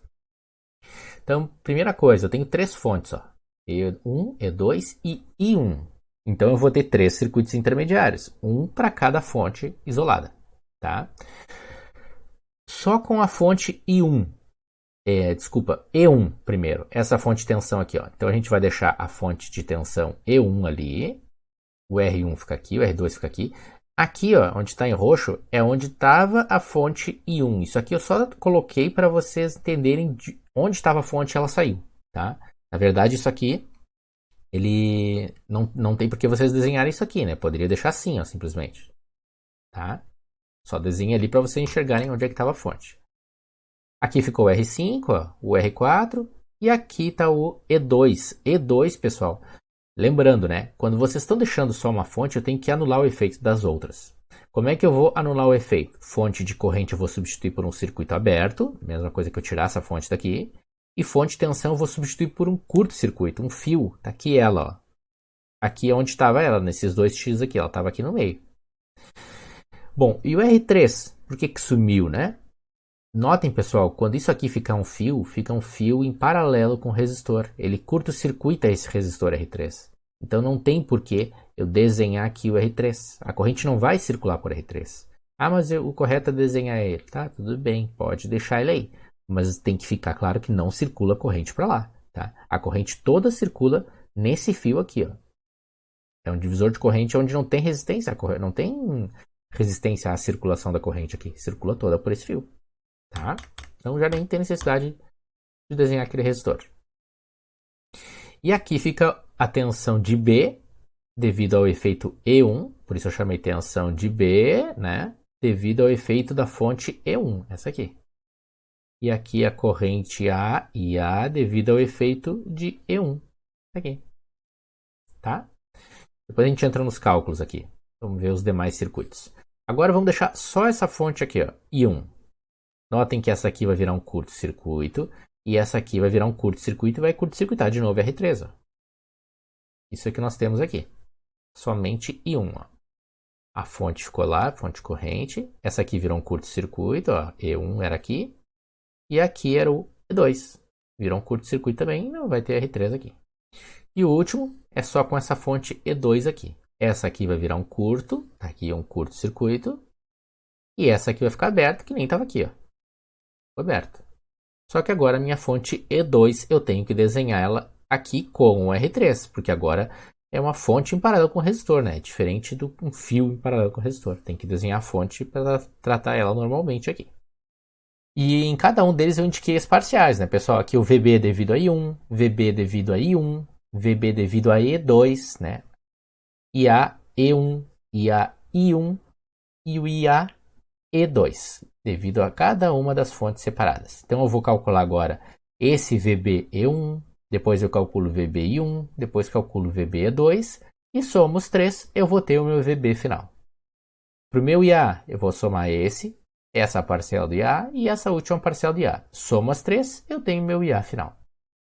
Então, primeira coisa, eu tenho 3 fontes. Ó. E1, E2 e I1. Então eu vou ter 3 circuitos intermediários. Um para cada fonte isolada. Tá? Só com a fonte I1. E1 primeiro, essa fonte de tensão aqui, ó. Então a gente vai deixar a fonte de tensão E1 ali, o R1 fica aqui, o R2 fica aqui. Aqui, ó, onde está em roxo, é onde estava a fonte I1. Isso aqui eu só coloquei para vocês entenderem de onde estava a fonte e ela saiu, tá? Na verdade, isso aqui, ele não tem por que vocês desenharem isso aqui, né? Poderia deixar assim, ó, simplesmente, tá? Só desenha ali para vocês enxergarem onde é que estava a fonte. Aqui ficou o R5, ó, o R4 e aqui está o E2. E2, pessoal, lembrando, né? Quando vocês estão deixando só uma fonte, eu tenho que anular o efeito das outras. Como é que eu vou anular o efeito? Fonte de corrente eu vou substituir por um circuito aberto, mesma coisa que eu tirar essa fonte daqui. E fonte de tensão eu vou substituir por um curto-circuito, um fio. Tá aqui ela, ó. Aqui é onde estava ela, nesses dois X aqui, ela estava aqui no meio. Bom, e o R3? Por que sumiu, né? Notem, pessoal, quando isso aqui fica um fio em paralelo com o resistor. Ele curto-circuita esse resistor R3. Então não tem porquê eu desenhar aqui o R3. A corrente não vai circular por R3. Ah, mas o correto é desenhar ele. Tá, tudo bem, pode deixar ele aí. Mas tem que ficar claro que não circula corrente para lá. Tá? A corrente toda circula nesse fio aqui. Ó. É um divisor de corrente onde não tem resistência à corrente. Não tem resistência à circulação da corrente aqui. Circula toda por esse fio. Tá? Então já nem tem necessidade de desenhar aquele resistor. E aqui fica a tensão de B, devido ao efeito E1, por isso eu chamei tensão de B, né? Devido ao efeito da fonte E1, essa aqui. E aqui a corrente A e A, devido ao efeito de E1, aqui. Tá? Depois a gente entra nos cálculos aqui. Vamos ver os demais circuitos. Agora vamos deixar só essa fonte aqui, ó, I1. Notem que essa aqui vai virar um curto-circuito. E essa aqui vai virar um curto-circuito e vai curto-circuitar de novo R3. Ó. Isso é que nós temos aqui. Somente I1. Ó. A fonte ficou lá, fonte corrente. Essa aqui virou um curto-circuito. E1 era aqui. E aqui era o E2. Virou um curto-circuito também. Não vai ter R3 aqui. E o último é só com essa fonte E2 aqui. Essa aqui vai virar um curto. Tá aqui um curto-circuito. E essa aqui vai ficar aberta, que nem estava aqui. Ó. Aberto. Só que agora a minha fonte E2 eu tenho que desenhar ela aqui com o R3, porque agora é uma fonte em paralelo com o resistor, né? É diferente de um fio em paralelo com o resistor. Tem que desenhar a fonte para tratar ela normalmente aqui. E em cada um deles eu indiquei as parciais, né, pessoal? Aqui o VB devido a I1, VB devido a I1, VB devido a E2, né? IA E1, IA I1 e o IA E2, devido a cada uma das fontes separadas. Então eu vou calcular agora esse VB-E1, depois eu calculo VB-I1, depois calculo VB-E2, e somo os três, eu vou ter o meu VB final. Para o meu IA, eu vou somar essa parcela do IA e essa última parcela do IA. Somo as três, eu tenho meu IA final.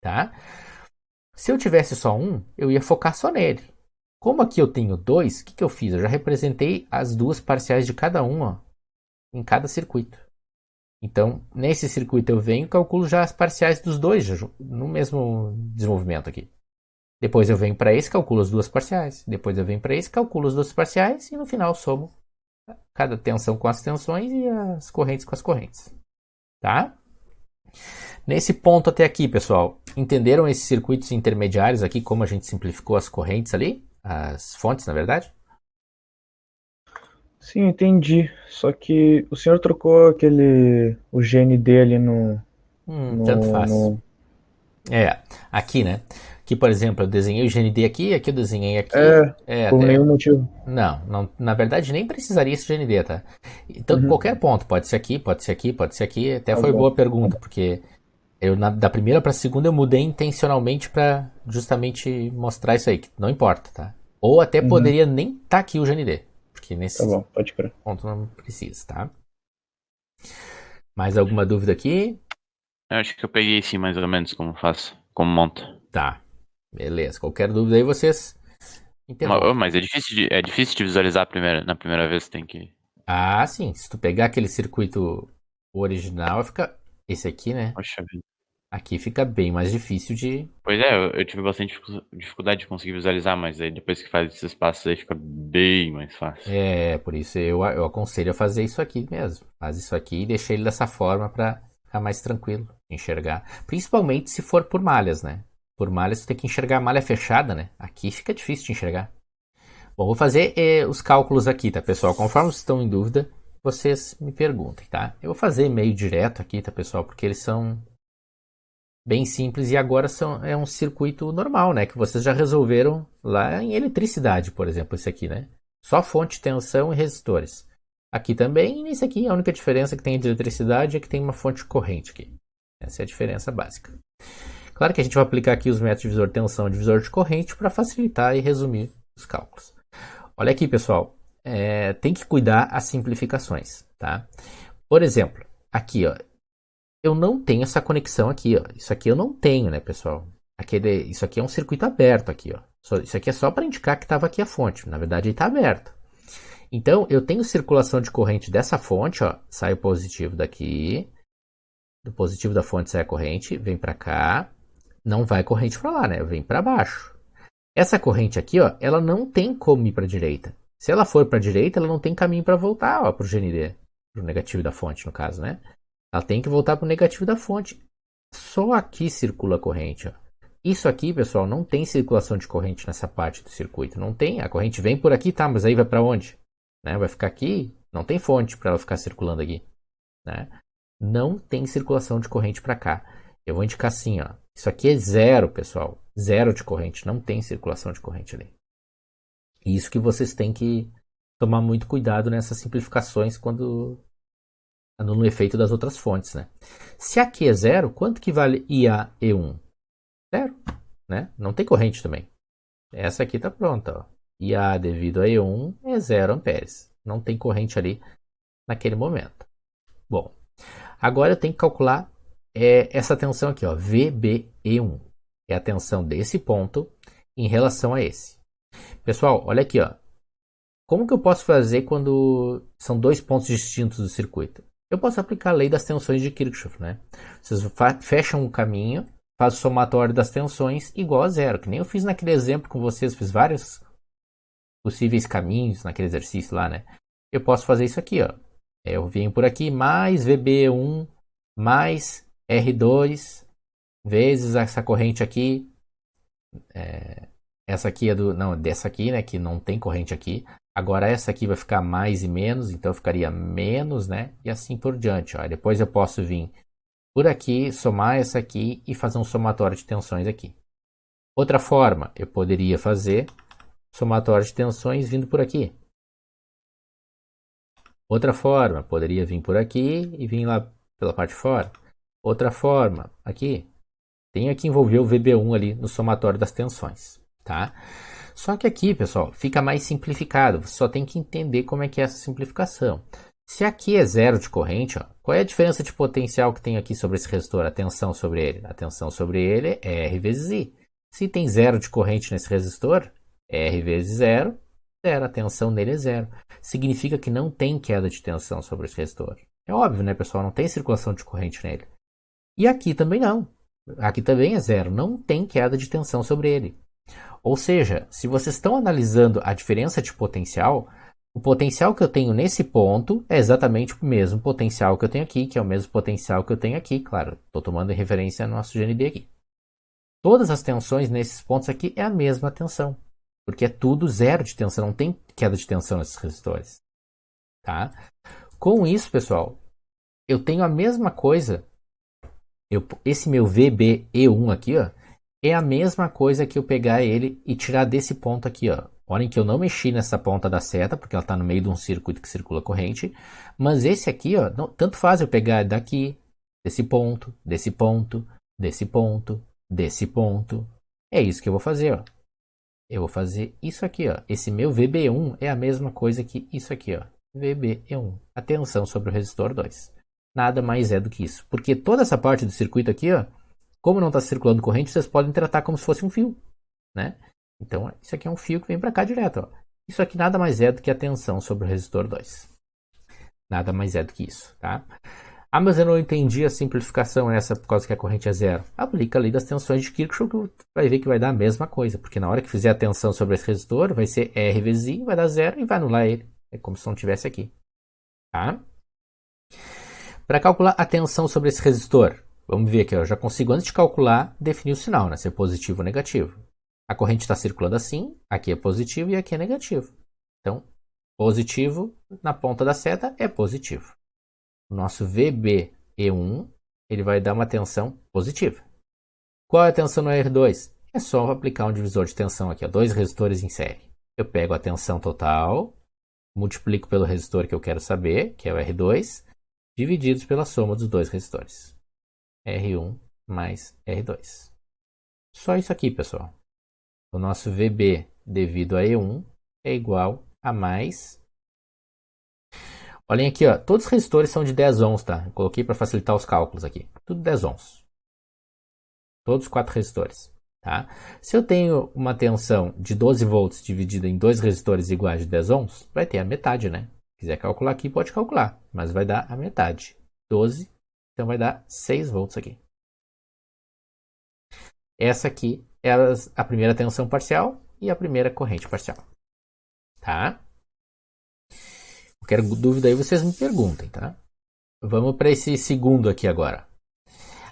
Tá? Se eu tivesse só um, eu ia focar só nele. Como aqui eu tenho dois, o que eu fiz? Eu já representei as duas parciais de cada um, ó, em cada circuito. Então, nesse circuito eu venho e calculo já as parciais dos dois, já, no mesmo desenvolvimento aqui. Depois eu venho para esse, calculo as duas parciais. Depois eu venho para esse, calculo as duas parciais. E no final somo cada tensão com as tensões e as correntes com as correntes. Tá? Nesse ponto até aqui, pessoal, entenderam esses circuitos intermediários aqui, como a gente simplificou as correntes ali? As fontes, na verdade? Sim, entendi. Só que o senhor trocou o GND ali Tanto faz. Aqui, né? Aqui, por exemplo, eu desenhei o GND aqui eu desenhei aqui. Por nenhum motivo. Não, na verdade nem precisaria esse GND, tá? Então, qualquer ponto, pode ser aqui, pode ser aqui, pode ser aqui. Até foi boa pergunta, porque da primeira para a segunda eu mudei intencionalmente para justamente mostrar isso aí, que não importa, tá? Ou até poderia nem estar aqui o GND, porque nesse Tá bom, pode crer. ponto não precisa, tá? Mais alguma dúvida aqui? Eu acho que eu peguei sim, mais ou menos, como faço, como monta. Tá, beleza. Qualquer dúvida aí vocês interrompem. Mas é difícil de visualizar na primeira vez, tem que... Ah, sim. Se tu pegar aquele circuito original, fica esse aqui, né? Poxa vida. Aqui fica bem mais difícil de... Pois é, eu tive bastante dificuldade de conseguir visualizar, mas aí depois que faz esses passos aí fica bem mais fácil. Por isso eu aconselho a fazer isso aqui mesmo. Faz isso aqui e deixa ele dessa forma para ficar mais tranquilo de enxergar. Principalmente se for por malhas, né? Por malhas tu tem que enxergar a malha fechada, né? Aqui fica difícil de enxergar. Bom, vou fazer os cálculos aqui, tá, pessoal? Conforme vocês estão em dúvida, vocês me perguntem, tá? Eu vou fazer meio direto aqui, tá, pessoal? Porque eles são bem simples e agora é um circuito normal, né? Que vocês já resolveram lá em eletricidade, por exemplo, esse aqui, né? Só fonte, tensão e resistores. Aqui também, e nesse aqui a única diferença que tem de eletricidade é que tem uma fonte corrente aqui. Essa é a diferença básica. Claro que a gente vai aplicar aqui os métodos de divisor de tensão e divisor de corrente para facilitar e resumir os cálculos. Olha aqui, pessoal, tem que cuidar as simplificações, tá? Por exemplo, aqui, ó, eu não tenho essa conexão aqui, ó. Isso aqui eu não tenho, né, pessoal? Isso aqui é um circuito aberto aqui, ó. Isso aqui é só para indicar que estava aqui a fonte. Na verdade, ele está aberto. Então, eu tenho circulação de corrente dessa fonte, ó. Sai o positivo daqui. Do positivo da fonte sai a corrente, vem para cá. Não vai corrente para lá, né? Vem para baixo. Essa corrente aqui, ó, ela não tem como ir para a direita. Se ela for para a direita, ela não tem caminho para voltar, ó, para o GND. Para o negativo da fonte, no caso, né? Ela tem que voltar para o negativo da fonte. Só aqui circula a corrente, ó. Isso aqui, pessoal, não tem circulação de corrente nessa parte do circuito. Não tem. A corrente vem por aqui, tá? Mas aí vai para onde? Né? Vai ficar aqui. Não tem fonte para ela ficar circulando aqui. Né? Não tem circulação de corrente para cá. Eu vou indicar assim, ó. Isso aqui é zero, pessoal. Zero de corrente. Não tem circulação de corrente ali. E isso que vocês têm que tomar muito cuidado nessas simplificações quando anulam o efeito das outras fontes, né? Se aqui é zero, quanto que vale IAE1? Zero, né? Não tem corrente também. Essa aqui está pronta, ó. IA devido a E1 é 0 amperes. Não tem corrente ali naquele momento. Bom, agora eu tenho que calcular essa tensão aqui, ó, VBE1. É a tensão desse ponto em relação a esse. Pessoal, olha aqui, ó. Como que eu posso fazer quando são dois pontos distintos do circuito? Eu posso aplicar a lei das tensões de Kirchhoff, né? Vocês fecham o caminho, faz o somatório das tensões igual a zero, que nem eu fiz naquele exemplo com vocês, fiz vários possíveis caminhos naquele exercício lá, né? Eu posso fazer isso aqui, ó. Eu venho por aqui, mais VB1, mais R2, vezes essa corrente aqui. Essa aqui é dessa aqui, né? Que não tem corrente aqui. Agora essa aqui vai ficar mais e menos, então ficaria menos, né? E assim por diante, ó. Depois eu posso vir por aqui, somar essa aqui e fazer um somatório de tensões aqui. Outra forma, eu poderia fazer somatório de tensões vindo por aqui. Outra forma, poderia vir por aqui e vir lá pela parte de fora. Outra forma, aqui, tenho que envolver o VB1 ali no somatório das tensões, tá? Só que aqui, pessoal, fica mais simplificado. Você só tem que entender como é que é essa simplificação. Se aqui é zero de corrente, ó, qual é a diferença de potencial que tem aqui sobre esse resistor? A tensão sobre ele. A tensão sobre ele é R vezes I. Se tem zero de corrente nesse resistor, R vezes zero, zero. A tensão nele é zero. Significa que não tem queda de tensão sobre esse resistor. É óbvio, né, pessoal? Não tem circulação de corrente nele. E aqui também não. Aqui também é zero. Não tem queda de tensão sobre ele. Ou seja, se vocês estão analisando a diferença de potencial, o potencial que eu tenho nesse ponto é exatamente o mesmo potencial que eu tenho aqui, que é o mesmo potencial que eu tenho aqui. Claro, estou tomando em referência ao nosso GND aqui. Todas as tensões nesses pontos aqui é a mesma tensão, porque é tudo zero de tensão, não tem queda de tensão nesses resistores. Tá? Com isso, pessoal, eu tenho a mesma coisa. Esse meu VBE1 aqui, ó, é a mesma coisa que eu pegar ele e tirar desse ponto aqui, ó. Olhem que eu não mexi nessa ponta da seta, porque ela está no meio de um circuito que circula corrente. Mas esse aqui, ó, tanto faz eu pegar daqui, desse ponto, desse ponto, desse ponto, desse ponto. É isso que eu vou fazer, ó. Eu vou fazer isso aqui, ó. Esse meu VB1 é a mesma coisa que isso aqui, ó. VBE1. A tensão sobre o resistor 2. Nada mais é do que isso. Porque toda essa parte do circuito aqui, ó, como não está circulando corrente, vocês podem tratar como se fosse um fio, né? Então, isso aqui é um fio que vem para cá direto, ó. Isso aqui nada mais é do que a tensão sobre o resistor 2. Nada mais é do que isso, tá? Ah, mas eu não entendi a simplificação essa por causa que a corrente é zero. Aplica a lei das tensões de Kirchhoff, que vai ver que vai dar a mesma coisa. Porque na hora que fizer a tensão sobre esse resistor, vai ser R vezes I, vai dar zero e vai anular ele. É como se não tivesse aqui, tá? Para calcular a tensão sobre esse resistor, vamos ver aqui, eu já consigo, antes de calcular, definir o sinal, né? Se é positivo ou negativo. A corrente está circulando assim, aqui é positivo e aqui é negativo. Então, positivo na ponta da seta é positivo. O nosso VBE1, ele vai dar uma tensão positiva. Qual é a tensão no R2? É só aplicar um divisor de tensão aqui, ó, dois resistores em série. Eu pego a tensão total, multiplico pelo resistor que eu quero saber, que é o R2, divididos pela soma dos dois resistores. R1 mais R2. Só isso aqui, pessoal. O nosso VB devido a E1 é igual a mais... Olhem aqui, ó, todos os resistores são de 10 ohms, tá? Eu coloquei para facilitar os cálculos aqui. Tudo 10 ohms. Todos os 4 resistores. Tá? Se eu tenho uma tensão de 12 volts dividida em dois resistores iguais de 10 ohms, vai ter a metade, né? Se quiser calcular aqui, pode calcular, mas vai dar a metade. 12, então vai dar 6 volts aqui. Essa aqui é a primeira tensão parcial e a primeira corrente parcial. Tá? Qualquer dúvida aí vocês me perguntem, tá? Vamos para esse segundo aqui agora.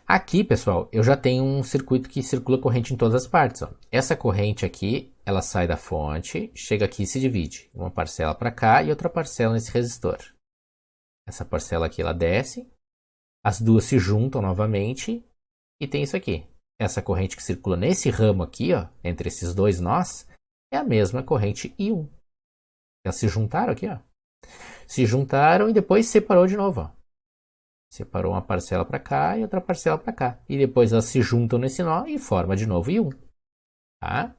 Aqui, pessoal, eu já tenho um circuito que circula corrente em todas as partes. Ó. Essa corrente aqui, ela sai da fonte, chega aqui e se divide. Uma parcela para cá e outra parcela nesse resistor. Essa parcela aqui, ela desce. As duas se juntam novamente. E tem isso aqui. Essa corrente que circula nesse ramo aqui, ó, entre esses dois nós, é a mesma corrente I1. Elas se juntaram aqui, ó. Se juntaram e depois separou de novo, ó. Separou uma parcela para cá e outra parcela para cá. E depois elas se juntam nesse nó e formam de novo I1. Tá?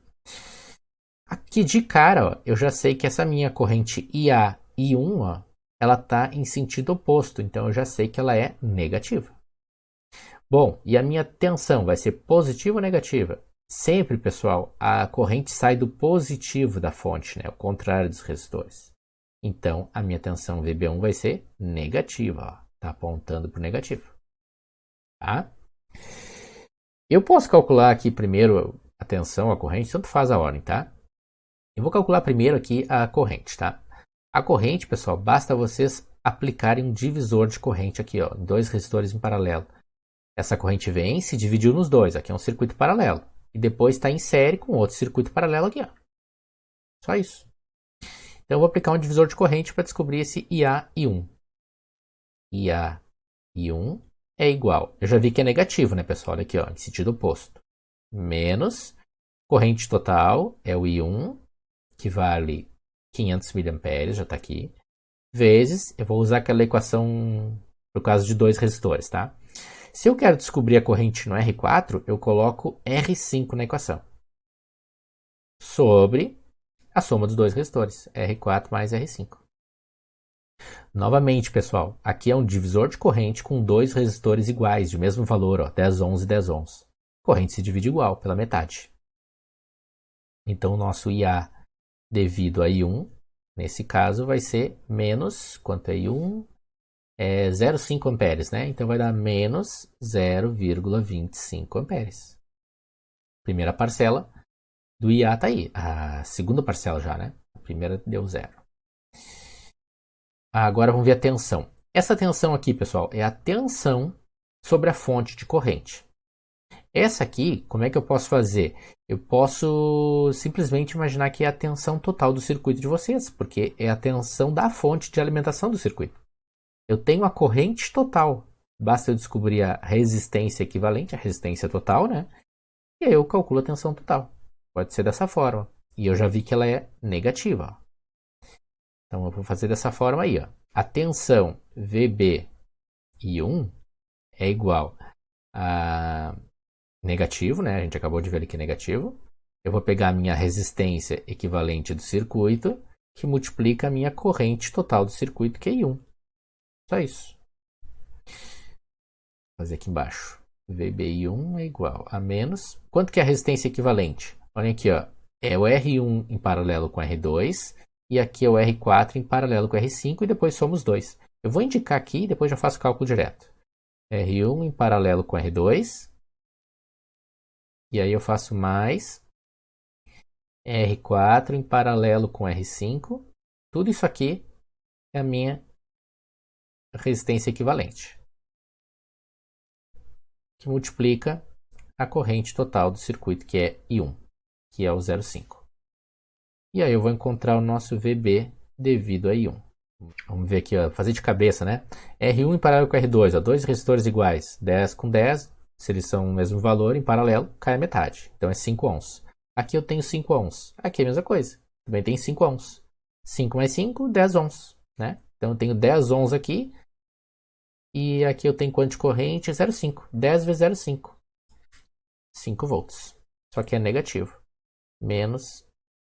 Aqui de cara, ó, eu já sei que essa minha corrente IA I1, ó, ela está em sentido oposto. Então eu já sei que ela é negativa. Bom, e a minha tensão vai ser positiva ou negativa? Sempre, pessoal, a corrente sai do positivo da fonte, né? O contrário dos resistores. Então a minha tensão VB1 vai ser negativa, ó. Está apontando para o negativo. Tá? Eu posso calcular aqui primeiro a tensão, a corrente, tanto faz a ordem, tá? Eu vou calcular primeiro aqui a corrente, tá? A corrente, pessoal, basta vocês aplicarem um divisor de corrente aqui, ó, em dois resistores em paralelo. Essa corrente vem, se dividiu nos dois, aqui é um circuito paralelo. E depois está em série com outro circuito paralelo aqui, ó. Só isso. Então eu vou aplicar um divisor de corrente para descobrir esse IA e 1. IA e 1 é igual. Eu já vi que é negativo, né, pessoal? Olha aqui, ó, em sentido oposto. Menos corrente total é o I1, que vale 500 mA, já está aqui. Vezes, eu vou usar aquela equação por causa de dois resistores, tá? Se eu quero descobrir a corrente no R4, eu coloco R5 na equação. Sobre a soma dos dois resistores, R4 mais R5. Novamente, pessoal, aqui é um divisor de corrente com dois resistores iguais, de mesmo valor, ó, 10 ohms e 10 ohms. A corrente se divide igual, pela metade. Então, o nosso IA devido a I1, nesse caso, vai ser menos, quanto é I1? É 0,5 amperes, né? Então, vai dar menos 0,25 amperes. Primeira parcela do IA está aí. A segunda parcela já, né? A primeira deu 0. Agora vamos ver a tensão. Essa tensão aqui, pessoal, é a tensão sobre a fonte de corrente. Essa aqui, como é que eu posso fazer? Eu posso simplesmente imaginar que é a tensão total do circuito de vocês, porque é a tensão da fonte de alimentação do circuito. Eu tenho a corrente total. Basta eu descobrir a resistência equivalente, a resistência total, né? E aí eu calculo a tensão total. Pode ser dessa forma. E eu já vi que ela é negativa, ó. Então, eu vou fazer dessa forma aí, ó. A tensão VB I1 é igual a negativo, né? A gente acabou de ver ali que é negativo. Eu vou pegar a minha resistência equivalente do circuito, que multiplica a minha corrente total do circuito, que é I1. Só isso. Vou fazer aqui embaixo. VBI1 é igual a menos... Quanto que é a resistência equivalente? Olha aqui, ó. É o R1 em paralelo com R2... E aqui é o R4 em paralelo com o R5 e depois somos 2. Eu vou indicar aqui e depois já faço o cálculo direto. R1 em paralelo com R2. E aí eu faço mais R4 em paralelo com R5. Tudo isso aqui é a minha resistência equivalente, que multiplica a corrente total do circuito, que é I1, que é o 0,5. E aí eu vou encontrar o nosso VB devido a I1. Vamos ver aqui, ó, fazer de cabeça, né? R1 em paralelo com R2, ó, dois resistores iguais, 10 com 10, se eles são o mesmo valor, em paralelo, cai a metade. Então é 5 ohms. Aqui eu tenho 5 ohms. Aqui é a mesma coisa, também tem 5 ohms. 5 mais 5, 10 ohms, né? Então eu tenho 10 ohms aqui. E aqui eu tenho quanto de corrente? 0,5. 10 vezes 0,5. 5 volts. Só que é negativo. Menos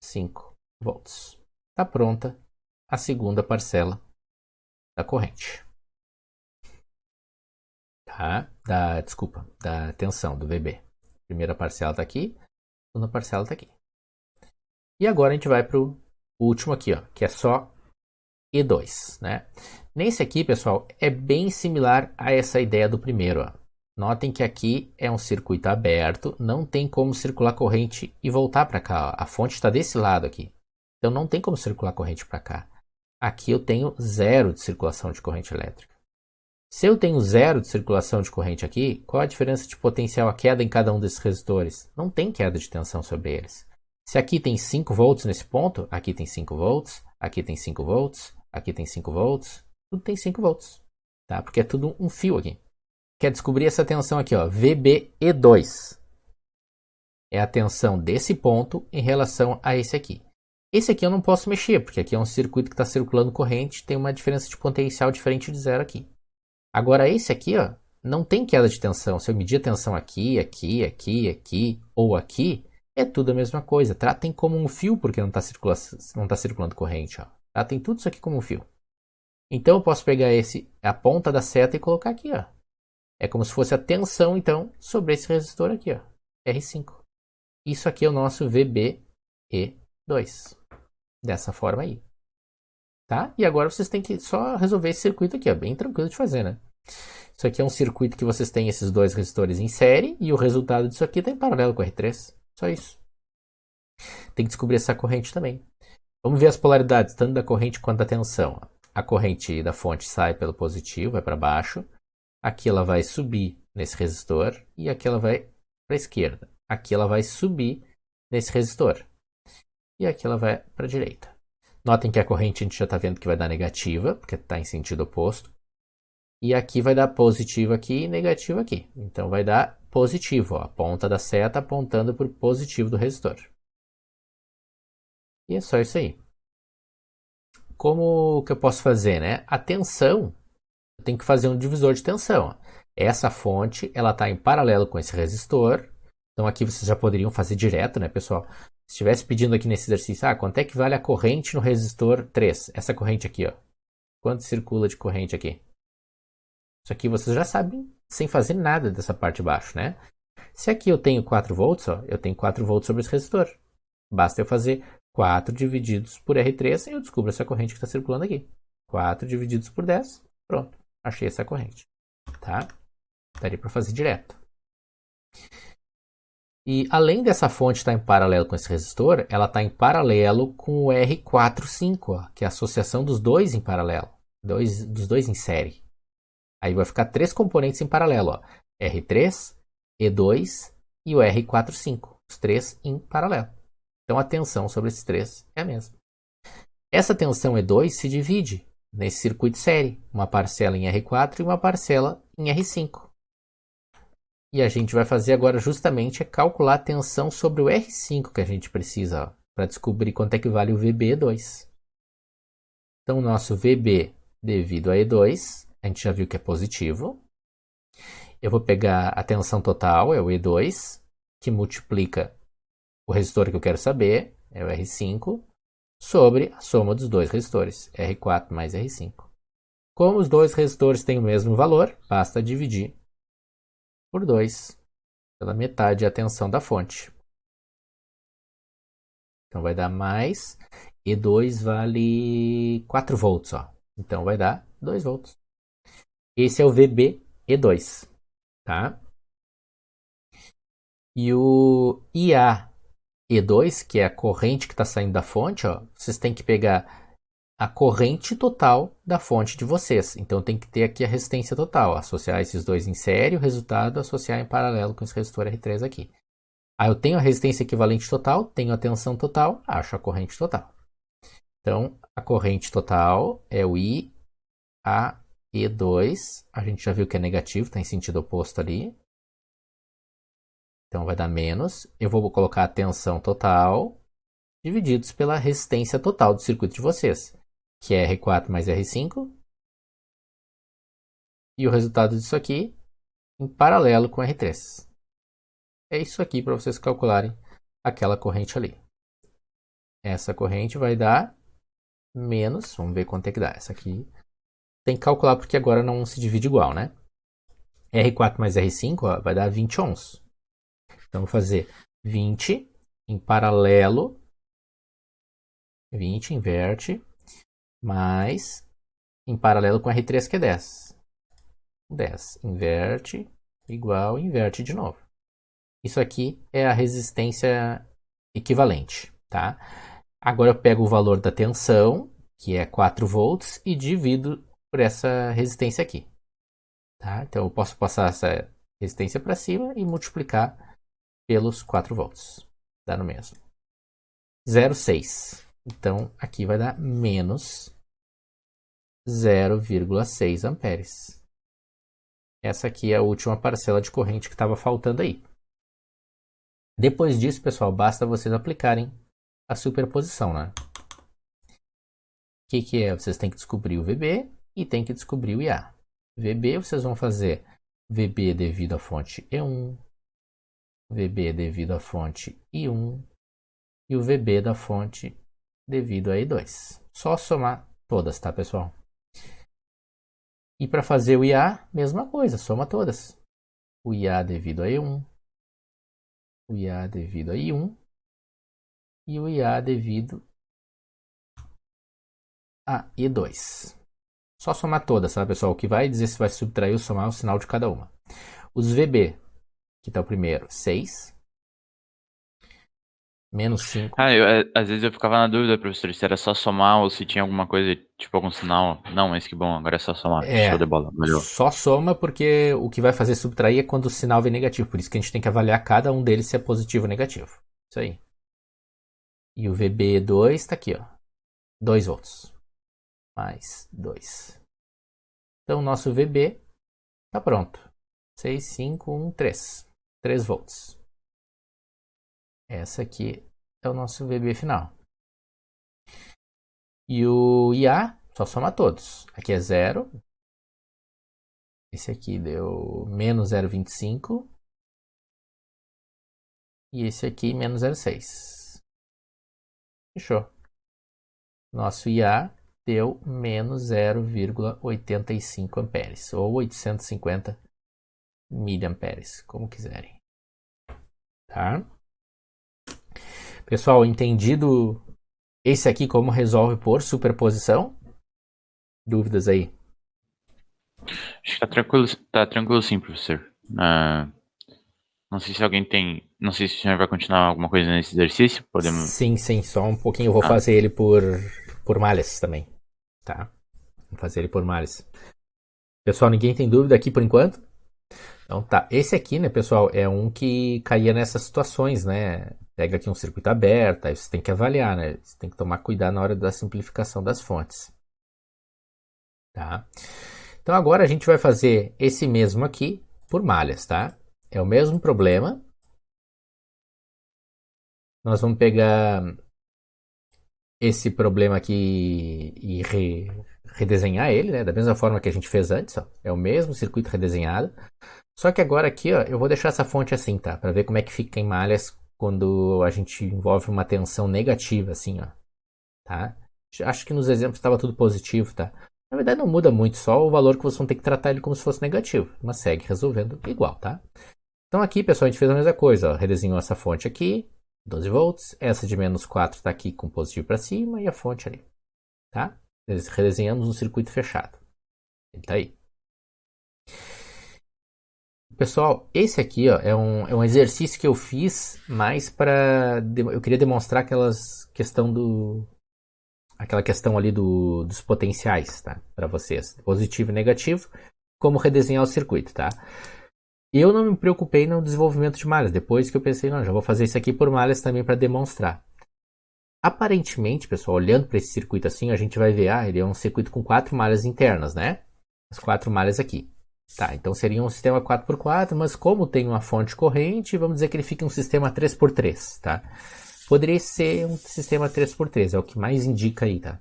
5 volts. Está pronta a segunda parcela da corrente. Tá? Desculpa, da tensão, do VB. Primeira parcela está aqui. Segunda parcela está aqui. E agora a gente vai para o último aqui, ó, que é só E2, né? Nesse aqui, pessoal, é bem similar a essa ideia do primeiro, ó. Notem que aqui é um circuito aberto, não tem como circular corrente e voltar para cá, ó. A fonte está desse lado aqui, então não tem como circular corrente para cá. Aqui eu tenho zero de circulação de corrente elétrica. Se eu tenho zero de circulação de corrente aqui, qual a diferença de potencial a queda em cada um desses resistores? Não tem queda de tensão sobre eles. Se aqui tem 5 volts nesse ponto, aqui tem 5 volts, aqui tem 5 volts, aqui tem 5 volts, tudo tem 5 volts, tá? Porque é tudo um fio aqui. Quer descobrir essa tensão aqui, ó, VBE2. É a tensão desse ponto em relação a esse aqui. Esse aqui eu não posso mexer, porque aqui é um circuito que está circulando corrente, tem uma diferença de potencial diferente de zero aqui. Agora esse aqui, ó, não tem queda de tensão. Se eu medir a tensão aqui, aqui, aqui, aqui ou aqui, é tudo a mesma coisa. Tratem como um fio, porque não está circulando corrente, ó. Tratem tudo isso aqui como um fio. Então eu posso pegar a ponta da seta e colocar aqui, ó. É como se fosse a tensão, então, sobre esse resistor aqui, ó, R5. Isso aqui é o nosso VBE2. Dessa forma aí. Tá? E agora vocês têm que só resolver esse circuito aqui, ó, bem tranquilo de fazer, né? Isso aqui é um circuito que vocês têm esses dois resistores em série e o resultado disso aqui está em paralelo com o R3. Só isso. Tem que descobrir essa corrente também. Vamos ver as polaridades, tanto da corrente quanto da tensão. A corrente da fonte sai pelo positivo, vai para baixo. Aqui ela vai subir nesse resistor e aqui ela vai para a esquerda. Aqui ela vai subir nesse resistor. E aqui ela vai para a direita. Notem que a corrente a gente já está vendo que vai dar negativa, porque está em sentido oposto. E aqui vai dar positivo aqui e negativo aqui. Então vai dar positivo, ó, a ponta da seta apontando para o positivo do resistor. E é só isso aí. Como que eu posso fazer, né? A tensão, eu tenho que fazer um divisor de tensão. Essa fonte, ela está em paralelo com esse resistor. Então aqui vocês já poderiam fazer direto, né, pessoal? Se estivesse pedindo aqui nesse exercício, quanto é que vale a corrente no resistor 3? Essa corrente aqui, ó. Quanto circula de corrente aqui? Isso aqui vocês já sabem, sem fazer nada dessa parte de baixo, né? Se aqui eu tenho 4 volts, ó, eu tenho 4 volts sobre esse resistor. Basta eu fazer 4 divididos por R3 e eu descubro essa corrente que está circulando aqui. 4 divididos por 10, pronto. Achei essa corrente, tá? Daria para fazer direto. E além dessa fonte estar em paralelo com esse resistor, ela está em paralelo com o R45, ó, que é a associação dos dois em paralelo, dos dois em série. Aí vai ficar 3 componentes em paralelo, ó, R3, E2 e o R45, os 3 em paralelo. Então a tensão sobre esses 3 é a mesma. Essa tensão E2 se divide nesse circuito série, uma parcela em R4 e uma parcela em R5. E a gente vai fazer agora justamente é calcular a tensão sobre o R5 que a gente precisa para descobrir quanto é que vale o VB2. Então o nosso VB devido a E2, a gente já viu que é positivo. Eu vou pegar a tensão total, é o E2, que multiplica o resistor que eu quero saber, é o R5, sobre a soma dos dois resistores, R4 mais R5. Como os dois resistores têm o mesmo valor, basta dividir por 2, pela metade a tensão da fonte. Então vai dar mais, E2 vale 4 volts, ó. Então vai dar 2 volts. Esse é o VBE2, tá? E o IAE2, que é a corrente que está saindo da fonte, ó, vocês têm que pegar a corrente total da fonte de vocês. Então tem que ter aqui a resistência total, associar esses dois em série, o resultado associar em paralelo com esse resistor R3 aqui. Aí eu tenho a resistência equivalente total, tenho a tensão total, acho a corrente total. Então a corrente total é o IAE2, a gente já viu que é negativo, está em sentido oposto ali. Então vai dar menos, eu vou colocar a tensão total, divididos pela resistência total do circuito de vocês, que é R4 mais R5. E o resultado disso aqui em paralelo com R3. É isso aqui para vocês calcularem aquela corrente ali. Essa corrente vai dar menos, vamos ver quanto é que dá. Essa aqui tem que calcular porque agora não se divide igual, né? R4 mais R5 ó, vai dar 20 ohms. Então vou fazer 20 em paralelo, 20 inverte, mais em paralelo com R3 que é 10. 10 inverte, igual, inverte de novo. Isso aqui é a resistência equivalente, tá? Agora eu pego o valor da tensão, que é 4 volts, e divido por essa resistência aqui. Tá? Então eu posso passar essa resistência para cima e multiplicar pelos 4 volts. Dá no mesmo. 0,6. Então aqui vai dar menos 0,6 amperes. Essa aqui é a última parcela de corrente que estava faltando aí. Depois disso, pessoal, basta vocês aplicarem a superposição, né? O que é? Vocês têm que descobrir o VB e têm que descobrir o IA. VB, vocês vão fazer VB devido à fonte E1, VB devido à fonte I1 e o VB da fonte devido a E2. Só somar todas, tá, pessoal? E para fazer o IA, mesma coisa, soma todas. O IA devido a E1, o IA devido a I1 e o IA devido a E2. Só somar todas, tá, pessoal? O que vai dizer se vai subtrair ou somar é o sinal de cada uma. Os VB, que está o primeiro, 6. Menos 5. Às vezes eu ficava na dúvida, professor, se era só somar ou se tinha alguma coisa, tipo algum sinal. Não, mas que bom, agora é só somar. Show de bola, melhor. Só soma porque o que vai fazer subtrair é quando o sinal vem negativo. Por isso que a gente tem que avaliar cada um deles se é positivo ou negativo. Isso aí. E o VB2 está aqui, ó. 2 volts. Mais 2. Então, o nosso VB está pronto. 6, 5, 1, 3. 3 volts. Essa aqui é o nosso VB final. E o IA, só soma todos. Aqui é 0. Esse aqui deu menos 0,25. E esse aqui menos 0,6. Fechou. Nosso IA deu menos 0,85 amperes. Ou 850 miliamperes, como quiserem. Tá? Pessoal, entendido esse aqui como resolve por superposição? Dúvidas aí? Acho que tá tranquilo sim, professor. Não sei se alguém tem. Não sei se o senhor vai continuar alguma coisa nesse exercício. Podemos. Sim, só um pouquinho. Eu vou fazer ele por malhas também. Tá? Vou fazer ele por malhas. Pessoal, ninguém tem dúvida aqui por enquanto? Então tá. Esse aqui, né, pessoal, é um que caía nessas situações, né? Pega aqui um circuito aberto, aí você tem que avaliar, né? Você tem que tomar cuidado na hora da simplificação das fontes. Tá? Então agora a gente vai fazer esse mesmo aqui por malhas, tá? É o mesmo problema. Nós vamos pegar esse problema aqui e redesenhar ele, né? Da mesma forma que a gente fez antes, ó. É o mesmo circuito redesenhado. Só que agora aqui, ó, eu vou deixar essa fonte assim, tá? Para ver como é que fica em malhas quando a gente envolve uma tensão negativa, assim, ó. Tá? Acho que nos exemplos estava tudo positivo, tá? Na verdade não muda muito, só o valor que vocês vão ter que tratar ele como se fosse negativo. Mas segue resolvendo igual, tá? Então aqui, pessoal, a gente fez a mesma coisa, ó. Redesenhou essa fonte aqui, 12 volts. Essa de menos 4 está aqui com positivo para cima e a fonte ali, tá? Redesenhamos um circuito fechado. Ele tá aí. Pessoal, esse aqui ó, é um exercício que eu fiz mais para... Eu queria demonstrar aquela questão ali dos potenciais, tá? Para vocês, positivo e negativo, como redesenhar o circuito, tá? Eu não me preocupei no desenvolvimento de malhas, depois que eu pensei, não, já vou fazer isso aqui por malhas também para demonstrar. Aparentemente, pessoal, olhando para esse circuito assim, a gente vai ver, ele é um circuito com 4 malhas internas, né? As 4 malhas aqui. Tá, então seria um sistema 4x4, mas como tem uma fonte corrente, vamos dizer que ele fica um sistema 3x3, tá? poderia ser um sistema 3x3, é o que mais indica aí, tá?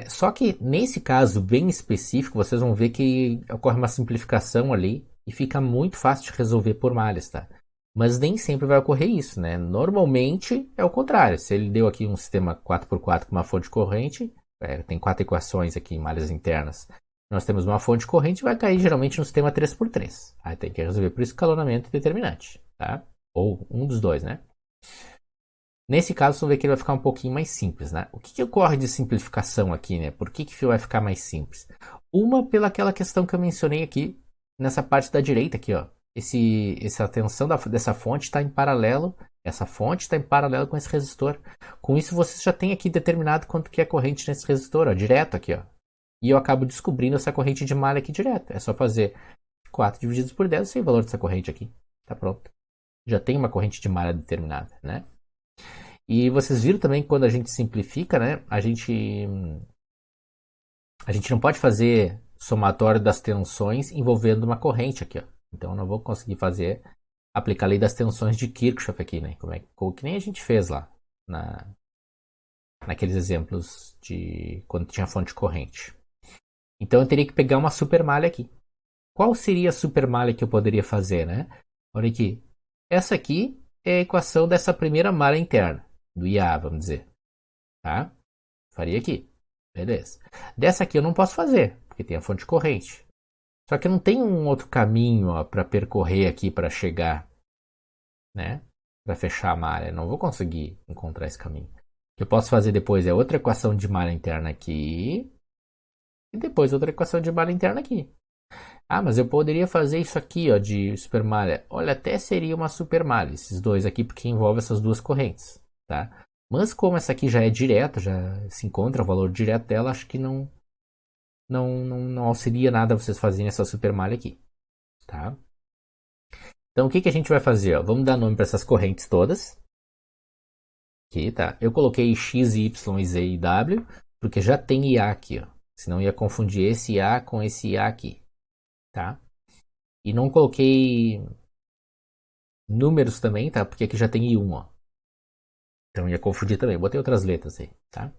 Só que nesse caso bem específico, vocês vão ver que ocorre uma simplificação ali e fica muito fácil de resolver por malhas, tá? Mas nem sempre vai ocorrer isso, né? Normalmente é o contrário. Se ele deu aqui um sistema 4x4 com uma fonte corrente, tem 4 equações aqui em malhas internas. Nós temos uma fonte corrente, vai cair geralmente no sistema 3x3. Aí tem que resolver por escalonamento determinante, tá? Ou um dos dois, né? Nesse caso, você vê que ele vai ficar um pouquinho mais simples, né? O que ocorre de simplificação aqui, né? Por que vai ficar mais simples? Uma, pela aquela questão que eu mencionei aqui, nessa parte da direita aqui, ó. Essa tensão dessa fonte está em paralelo, essa fonte está em paralelo com esse resistor. Com isso, você já tem aqui determinado quanto que é corrente nesse resistor, ó, direto aqui, ó. E eu acabo descobrindo essa corrente de malha aqui direto. É só fazer 4 divididos por 10, eu sei o valor dessa corrente aqui. Tá pronto. Já tem uma corrente de malha determinada, né? E vocês viram também que quando a gente simplifica, né? A gente não pode fazer somatório das tensões envolvendo uma corrente aqui, ó. Então eu não vou conseguir aplicar a lei das tensões de Kirchhoff aqui, né? Que nem a gente fez lá naqueles exemplos de quando tinha fonte corrente. Então eu teria que pegar uma supermalha aqui. Qual seria a supermalha que eu poderia fazer, né? Olha aqui. Essa aqui é a equação dessa primeira malha interna, do IA, vamos dizer. Tá? Faria aqui. Beleza. Dessa aqui eu não posso fazer, porque tem a fonte corrente. Só que eu não tenho um outro caminho para percorrer aqui para chegar, né? Para fechar a malha. Eu não vou conseguir encontrar esse caminho. O que eu posso fazer depois é outra equação de malha interna aqui. E depois outra equação de malha interna aqui. Ah, mas eu poderia fazer isso aqui, ó, de supermalha. Olha, até seria uma supermalha, esses dois aqui, porque envolve essas duas correntes, tá? Mas como essa aqui já é direta, já se encontra o valor direto dela, acho que não auxilia nada vocês fazerem essa supermalha aqui, tá? Então o que a gente vai fazer? Ó? Vamos dar nome para essas correntes todas. Aqui, tá? Eu coloquei X, Y, Z e W, porque já tem IA aqui, ó. Senão ia confundir esse IA com esse IA aqui. Tá? E não coloquei números também, tá? Porque aqui já tem I1, ó. Então ia confundir também. Botei outras letras aí, tá?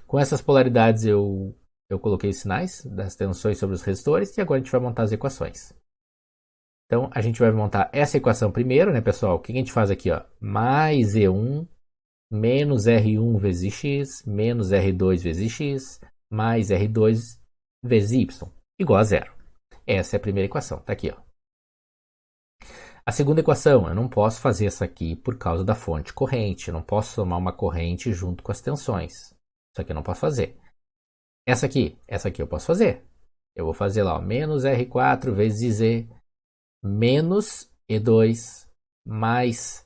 Com essas polaridades eu coloquei os sinais das tensões sobre os resistores e agora a gente vai montar as equações. Então a gente vai montar essa equação primeiro, né, pessoal? O que a gente faz aqui, ó? Mais E1 menos R1 vezes X menos R2 vezes X mais R2 vezes Y igual a zero. Essa é a primeira equação, tá aqui, ó. A segunda equação, eu não posso fazer essa aqui por causa da fonte corrente. Eu não posso somar uma corrente junto com as tensões. Isso aqui eu não posso fazer. Essa aqui eu posso fazer. Eu vou fazer lá, ó, menos R4 vezes Z menos E2 mais...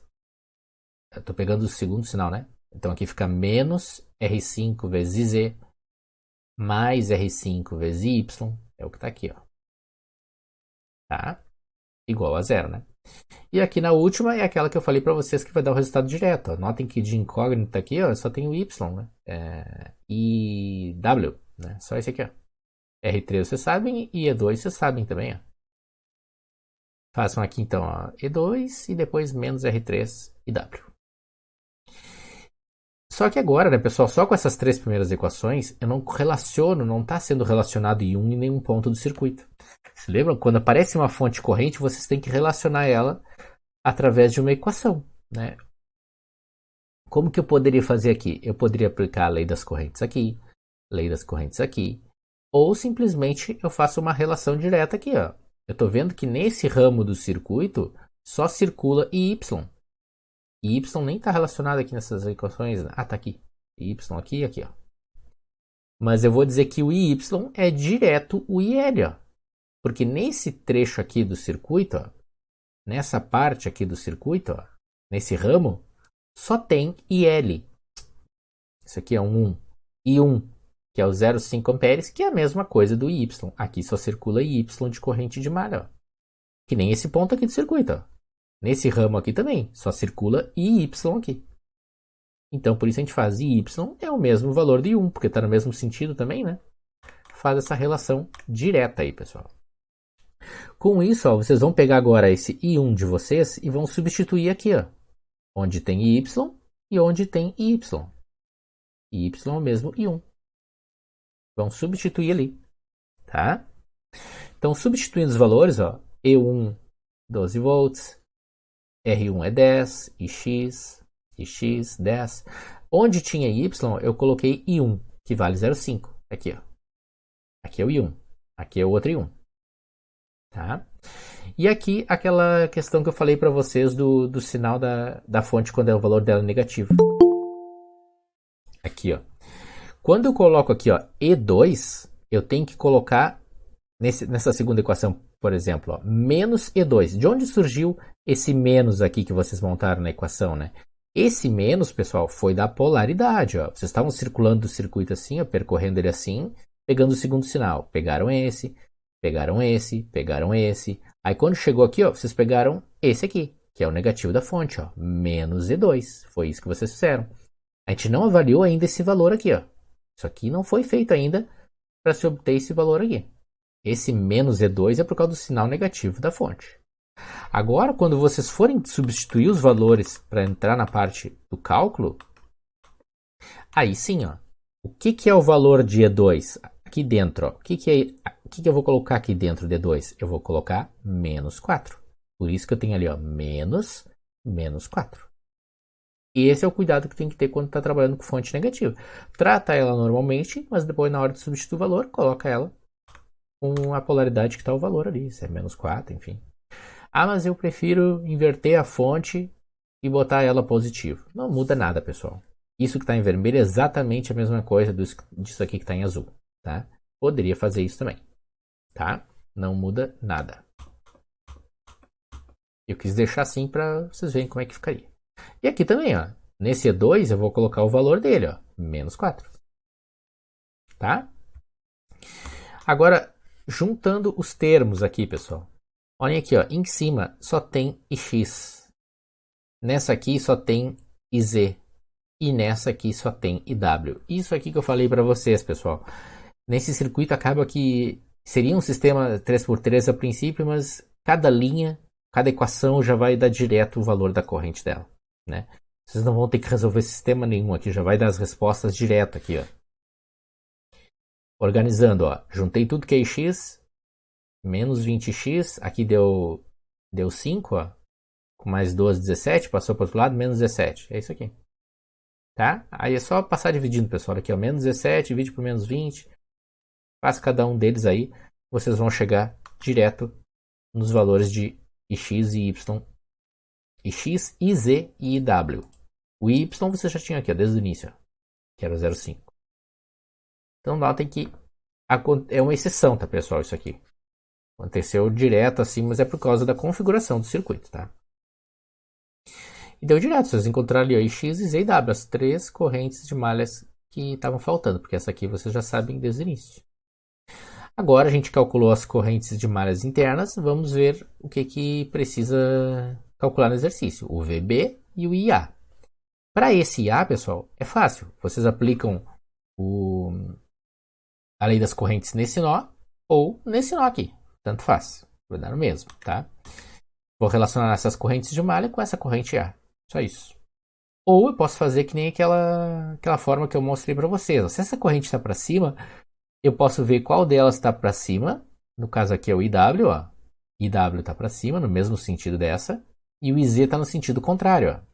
Eu tô pegando o segundo sinal, né? Então aqui fica menos R5 vezes Z mais R5 vezes Y. É o que tá aqui, ó. Tá? Igual a zero, né? E aqui na última é aquela que eu falei para vocês que vai dar o resultado direto. Ó. Notem que de incógnita aqui, ó, só tem o Y, né? E W, né? Só esse aqui, ó. R3 vocês sabem e E2 vocês sabem também, ó. Façam aqui então, ó, E2 e depois menos R3 e W. Só que agora, né, pessoal, só com essas três primeiras equações, eu não relaciono, não está sendo relacionado em nenhum ponto do circuito. Se lembram? Quando aparece uma fonte corrente, vocês têm que relacionar ela através de uma equação, né? Como que eu poderia fazer aqui? Eu poderia aplicar a lei das correntes aqui, ou simplesmente eu faço uma relação direta aqui, ó. Eu estou vendo que nesse ramo do circuito só circula IY. E Y nem está relacionado aqui nessas equações. Ah, tá aqui. Y aqui e aqui, ó. Mas eu vou dizer que o IY é direto o IL, ó. Porque nesse trecho aqui do circuito, ó, nessa parte aqui do circuito, ó, nesse ramo, só tem IL. Isso aqui é um 1. I1, que é o 0,5 amperes, que é a mesma coisa do Y. Aqui só circula Y de corrente de malha, ó. Que nem esse ponto aqui do circuito, ó. Nesse ramo aqui também, só circula IY aqui. Então, por isso a gente faz IY é o mesmo valor de 1, porque está no mesmo sentido também, né? Faz essa relação direta aí, pessoal. Com isso, ó, vocês vão pegar agora esse I1 de vocês e vão substituir aqui, ó. onde tem y e onde tem y. Y é o mesmo i1. Vamos substituir ali, tá? Então, substituindo os valores, ó, E1, 12 volts, R1 é 10, Ix, 10. Onde tinha Y, eu coloquei I1, que vale 0,5. Aqui, ó. Aqui é o I1. Aqui é o outro I1. Tá? E aqui, aquela questão que eu falei para vocês do sinal da fonte quando o valor dela é negativo. Aqui, ó. Quando eu coloco aqui, ó, E2, eu tenho que colocar nessa segunda equação, por exemplo, ó, menos E2. De onde surgiu esse menos aqui que vocês montaram na equação, né? Esse menos, pessoal, foi da polaridade, ó. Vocês estavam circulando o circuito assim, ó, percorrendo ele assim, pegando o segundo sinal. Pegaram esse, pegaram esse, pegaram esse. Aí quando chegou aqui, ó, vocês pegaram esse aqui, que é o negativo da fonte, ó, menos E2. Foi isso que vocês fizeram. A gente não avaliou ainda esse valor aqui, ó. Isso aqui não foi feito ainda para se obter esse valor aqui. Esse menos E2 é por causa do sinal negativo da fonte. Agora, quando vocês forem substituir os valores para entrar na parte do cálculo, aí sim, ó, o que é o valor de E2? Aqui dentro, ó, o que eu vou colocar aqui dentro de E2? Eu vou colocar menos 4. Por isso que eu tenho ali, ó, menos 4. E esse é o cuidado que tem que ter quando está trabalhando com fonte negativa. Trata ela normalmente, mas depois na hora de substituir o valor, coloca ela com a polaridade que está o valor ali. Se é menos 4, enfim. Ah, mas eu prefiro inverter a fonte e botar ela positivo. Não muda nada, pessoal. Isso que está em vermelho é exatamente a mesma coisa disso aqui que está em azul. Tá? Poderia fazer isso também. Tá? Não muda nada. Eu quis deixar assim para vocês verem como é que ficaria. E aqui também, ó. Nesse E2 eu vou colocar o valor dele, ó. Menos 4. Tá? Agora, juntando os termos aqui, pessoal. Olhem aqui, ó. Em cima só tem Ix. Nessa aqui só tem Iz. E nessa aqui só tem IW. Isso aqui que eu falei para vocês, pessoal. Nesse circuito acaba que seria um sistema 3x3 a princípio, mas cada linha, cada equação já vai dar direto o valor da corrente dela. Né? Vocês não vão ter que resolver sistema nenhum aqui, já vai dar as respostas direto aqui, ó. Organizando, ó, juntei tudo que é X, menos 20x, aqui deu 5, ó, com mais 12, 17, passou para o outro lado, menos 17, é isso aqui. Tá? Aí é só passar dividindo, pessoal, aqui, ó, menos 17, divide por menos 20, faz cada um deles aí, vocês vão chegar direto nos valores de X e Y. X, IZ e IW. O Y você já tinha aqui, ó, desde o início, ó, que era o 0,5. Então notem que é uma exceção, tá, pessoal, isso aqui. Aconteceu direto assim, mas é por causa da configuração do circuito, tá? E deu direto, vocês encontraram ali, ó, X, IZ e IW, as 3 correntes de malhas que estavam faltando, porque essa aqui vocês já sabem desde o início. Agora a gente calculou as correntes de malhas internas, vamos ver o que precisa calcular no exercício, o VB e o IA. Para esse IA, pessoal, é fácil. Vocês aplicam a lei das correntes nesse nó ou nesse nó aqui. Tanto faz. Vai dar no mesmo, tá? Vou relacionar essas correntes de malha com essa corrente IA. Só isso. Ou eu posso fazer que nem aquela forma que eu mostrei para vocês. Se essa corrente está para cima, eu posso ver qual delas está para cima. No caso aqui é o IW, ó. IW está para cima, no mesmo sentido dessa. E o IZ está no sentido contrário, ó.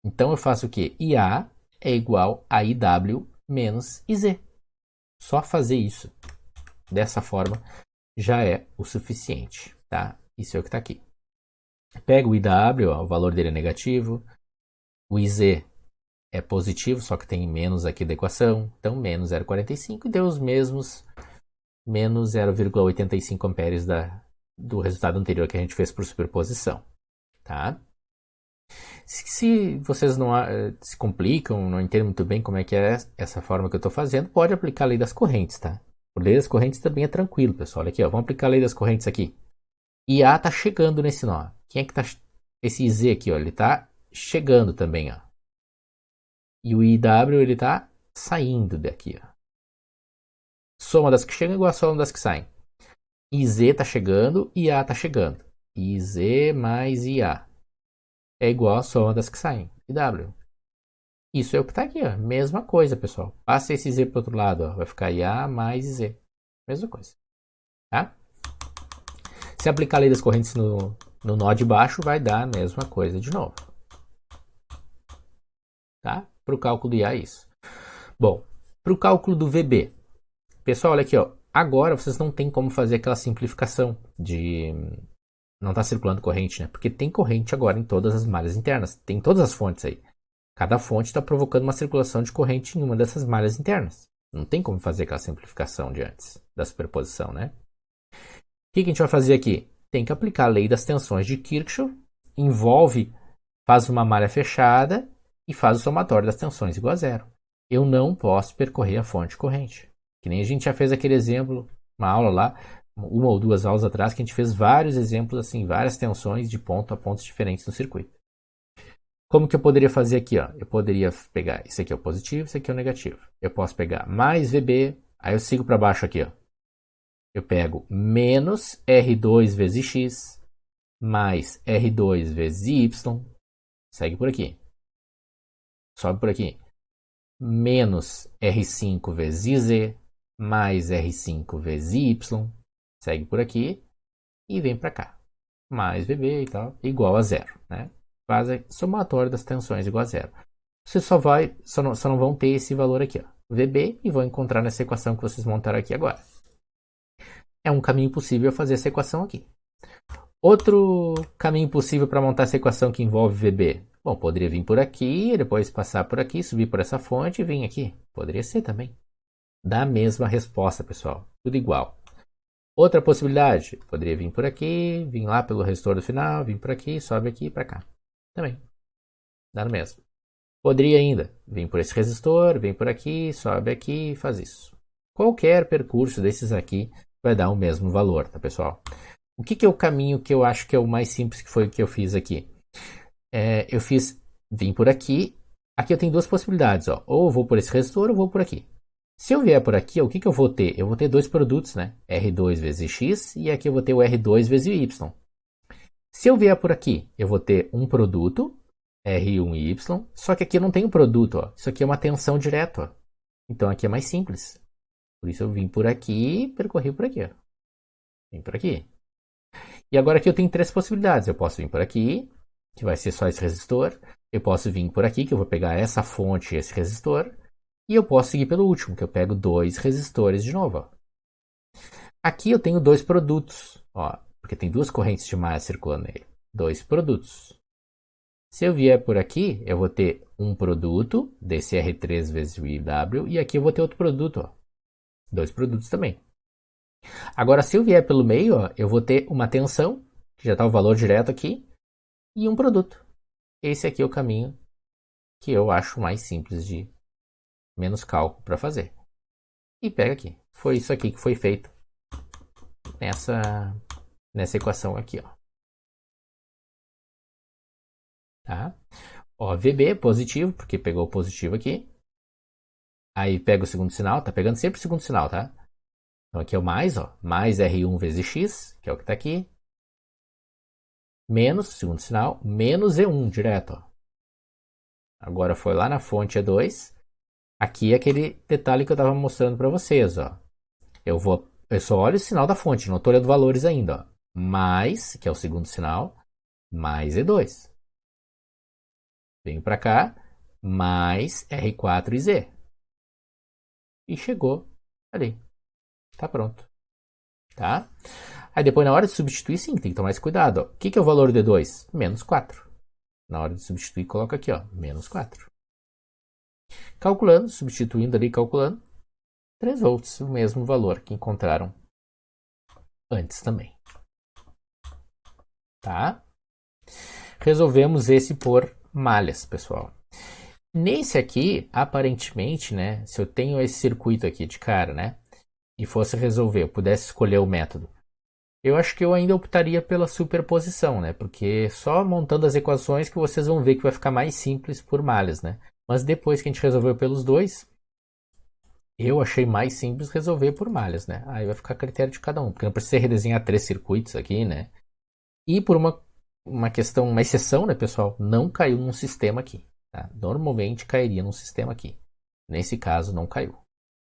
Então eu faço o quê? IA é igual a IW menos IZ. Só fazer isso. Dessa forma já é o suficiente, tá? Isso é o que está aqui. Pega o IW, ó, o valor dele é negativo. O IZ é positivo, só que tem menos aqui da equação. Então, menos 0,45 e deu os mesmos menos 0,85 amperes do resultado anterior que a gente fez por superposição. Tá? Se vocês não se complicam, não entendem muito bem como é que é essa forma que eu estou fazendo, pode aplicar a lei das correntes, tá? A lei das correntes também é tranquilo, pessoal. Olha aqui, ó, vamos aplicar a lei das correntes aqui. IA está chegando nesse nó. Quem é que está... Esse IZ aqui, ó, ele está chegando também, ó. E o IW, ele está saindo daqui, ó. Soma das que chegam é igual a soma das que saem. IZ está chegando, IA está chegando. IZ mais IA. é igual à soma das que saem, IW. Isso é o que está aqui, ó. Mesma coisa, pessoal. Passa esse Z para o outro lado, ó. Vai ficar IA mais Z. Mesma coisa. Tá? Se aplicar a lei das correntes no nó de baixo, vai dar a mesma coisa de novo. Tá? Para o cálculo do IA é isso. Bom, para o cálculo do VB. Pessoal, olha aqui, ó. Agora vocês não tem como fazer aquela simplificação de não estar circulando corrente, né? Porque tem corrente agora em todas as malhas internas. Tem todas as fontes aí. Cada fonte está provocando uma circulação de corrente em uma dessas malhas internas. Não tem como fazer aquela simplificação de antes, da superposição, né? O que a gente vai fazer aqui? Tem que aplicar a lei das tensões de Kirchhoff, faz uma malha fechada e faz o somatório das tensões igual a zero. Eu não posso percorrer a fonte corrente. Que nem a gente já fez aquele exemplo, uma aula lá, uma ou duas aulas atrás, que a gente fez vários exemplos assim, várias tensões de ponto a pontos diferentes no circuito. Como que eu poderia fazer aqui? Ó? Eu poderia pegar, esse aqui é o positivo, esse aqui é o negativo. Eu posso pegar mais VB, aí eu sigo para baixo aqui. Ó. Eu pego menos R2 vezes X, mais R2 vezes Y, segue por aqui. Sobe por aqui. Menos R5 vezes Z, mais R5 vezes Y, segue por aqui e vem para cá. Mais VB e tal, igual a zero, né? Faz a somatória das tensões igual a zero. Você só não vão ter esse valor aqui, ó, VB, e vão encontrar nessa equação que vocês montaram aqui agora. É um caminho possível fazer essa equação aqui. Outro caminho possível para montar essa equação que envolve VB. Bom, poderia vir por aqui, depois passar por aqui, subir por essa fonte e vir aqui. Poderia ser também. Dá a mesma resposta, pessoal. Tudo igual. Outra possibilidade, poderia vir por aqui, vir lá pelo resistor do final, vir por aqui, sobe aqui e para cá. Também. Dá no mesmo. Poderia ainda vir por esse resistor, vem por aqui, sobe aqui e faz isso. Qualquer percurso desses aqui vai dar o mesmo valor, tá, pessoal? O que é o caminho que eu acho que é o mais simples, que foi o que eu fiz aqui? Eu vim por aqui. Aqui eu tenho duas possibilidades, ó. Ou eu vou por esse resistor ou vou por aqui. Se eu vier por aqui, o que eu vou ter? Eu vou ter dois produtos, né? R2 vezes X e aqui eu vou ter o R2 vezes Y. Se eu vier por aqui, eu vou ter um produto, R1Y, só que aqui eu não tenho produto, ó. Isso aqui é uma tensão direta, ó. Então aqui é mais simples. Por isso eu vim por aqui e percorri por aqui, ó. Vim por aqui. E agora aqui eu tenho três possibilidades. Eu posso vir por aqui, que vai ser só esse resistor. Eu posso vir por aqui, que eu vou pegar essa fonte e esse resistor. E eu posso seguir pelo último, que eu pego dois resistores de novo. Ó. Aqui eu tenho dois produtos, ó, porque tem duas correntes de malha circulando nele. Dois produtos. Se eu vier por aqui, eu vou ter um produto desse R3 vezes o IW, e aqui eu vou ter outro produto, ó. Dois produtos também. Agora, se eu vier pelo meio, ó, eu vou ter uma tensão, que já está o valor direto aqui, e um produto. Esse aqui é o caminho que eu acho mais simples de menos cálculo para fazer. E pega aqui. Foi isso aqui que foi feito nessa equação aqui, ó. Tá? Ó, VB é positivo, porque pegou o positivo aqui. Aí pega o segundo sinal, tá pegando sempre o segundo sinal, tá? Então aqui é o mais, ó, mais R1 vezes X, que é o que está aqui, menos, segundo sinal, menos E1 direto, ó. Agora foi lá na fonte E2, aqui é aquele detalhe que eu estava mostrando para vocês, ó. Eu só olho o sinal da fonte, não estou olhando valores ainda, ó. Mais, que é o segundo sinal, mais E2. Venho para cá, mais R4 e Z. E chegou ali. Tá pronto. Tá? Aí depois na hora de substituir, sim, tem que tomar esse cuidado. Ó. O que é o valor de 2? Menos 4. Na hora de substituir, coloca aqui, ó, menos 4. Calculando, substituindo ali, calculando, 3 volts, o mesmo valor que encontraram antes também. Tá? Resolvemos esse por malhas, pessoal. Nesse aqui, aparentemente, né, se eu tenho esse circuito aqui de cara, né, e fosse resolver, eu pudesse escolher o método, eu acho que eu ainda optaria pela superposição, né, porque só montando as equações que vocês vão ver que vai ficar mais simples por malhas, né. Mas depois que a gente resolveu pelos dois, eu achei mais simples resolver por malhas, né. Aí vai ficar a critério de cada um, porque não precisa redesenhar 3 circuitos aqui, né. E por uma uma questão, uma exceção, né, pessoal? Não caiu num sistema aqui. Tá? Normalmente cairia num sistema aqui. Nesse caso, não caiu.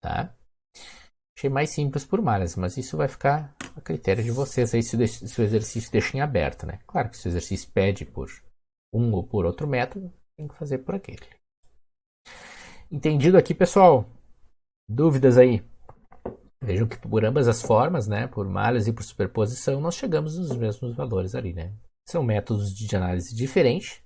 Tá? Achei mais simples por malhas, mas isso vai ficar a critério de vocês aí se o exercício deixa em aberto, né? Claro que se o exercício pede por um ou por outro método, tem que fazer por aquele. Entendido aqui, pessoal? Dúvidas aí? Vejam que por ambas as formas, né, por malhas e por superposição, nós chegamos nos mesmos valores ali, né? São métodos de análise diferentes,